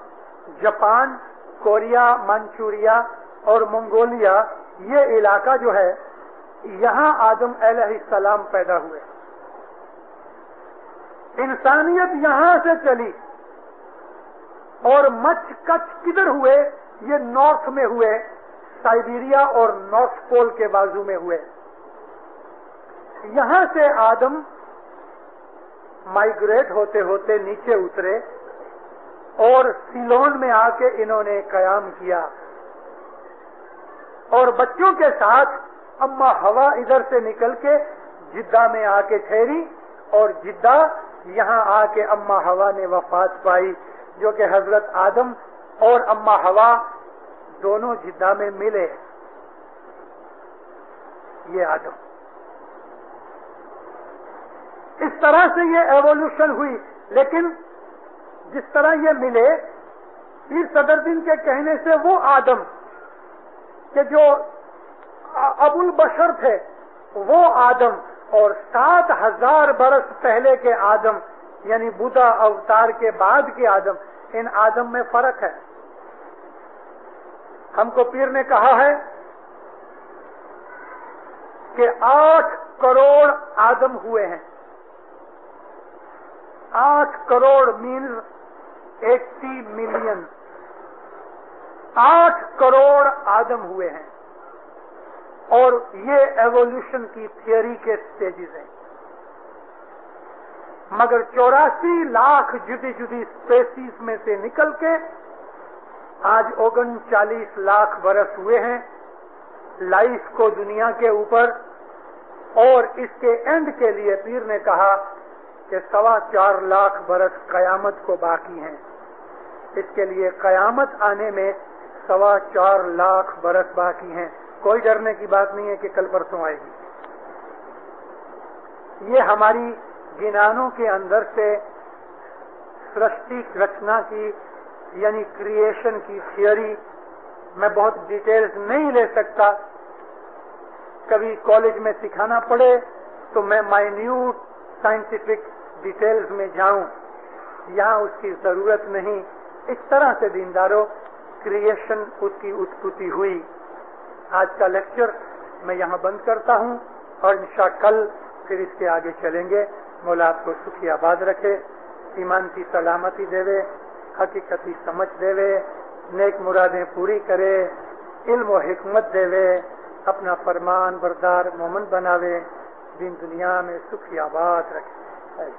جاپان، کوریا، منچوریا اور منگولیا، یہ علاقہ جو ہے، یہاں آدم علیہ السلام پیدا ہوئے. انسانیت یہاں سے چلی. اور مچ کچ کدھر ہوئے؟ یہ نارتھ میں ہوئے، سائبیریا اور نارتھ پول کے بازو میں ہوئے. یہاں سے آدم مائیگریٹ ہوتے ہوتے نیچے اترے اور سیلون میں آ کے انہوں نے قیام کیا. اور بچوں کے ساتھ اما ہوا ادھر سے نکل کے جدہ میں آ کے ٹھہری، اور جدہ یہاں آ کے اما ہوا نے وفات پائی، جو کہ حضرت آدم اور اما ہوا دونوں جدہ میں ملے. یہ آدم. اس طرح سے یہ ایوولوشن ہوئی. لیکن جس طرح یہ ملے، پیر صدر دین کے کہنے سے وہ آدم کہ جو ابو البشر تھے، وہ آدم، اور 7000 برس پہلے کے آدم یعنی بدھا اوتار کے بعد کے آدم، ان آدم میں فرق ہے. ہم کو پیر نے کہا ہے کہ 8 کروڑ آدم ہوئے ہیں. 8 کروڑ مینز 80 ملین. 8 کروڑ آدم ہوئے ہیں. اور یہ ایوولوشن کی تھیوری کے سٹیجز ہیں. مگر 84 لاکھ جدی جدی اسپیسیز میں سے نکل کے آج 39 لاکھ برس ہوئے ہیں لائف کو دنیا کے اوپر. اور اس کے اینڈ کے لیے پیر نے کہا کہ 4.25 لاکھ برس قیامت کو باقی ہیں. اس کے لیے قیامت آنے میں 4.25 لاکھ برس باقی ہیں. کوئی ڈرنے کی بات نہیں ہے کہ کل پرسوں آئے گی. یہ ہماری گنانوں کے اندر سے سرشٹی رچنا کی یعنی کریشن کی تھیوری میں بہت ڈیٹیلز نہیں لے سکتا. کبھی کالج میں سکھانا پڑے تو میں مائنیوٹ سائنٹیفک ڈیٹیلز میں جاؤں، یہاں اس کی ضرورت نہیں. اس طرح سے دینداروں کریشن اس کی اتپتی ہوئی. آج کا لیکچر میں یہاں بند کرتا ہوں اور انشاءاللہ کل پھر اس کے آگے چلیں گے. مولا آپ کو سکھی آباد رکھے، ایمان کی سلامتی دے، حقیقتی سمجھ دے، نیک مرادیں پوری کرے، علم و حکمت دے، اپنا فرمان بردار مومن بناوے، دین دنیا میں سکھی آباد رکھے.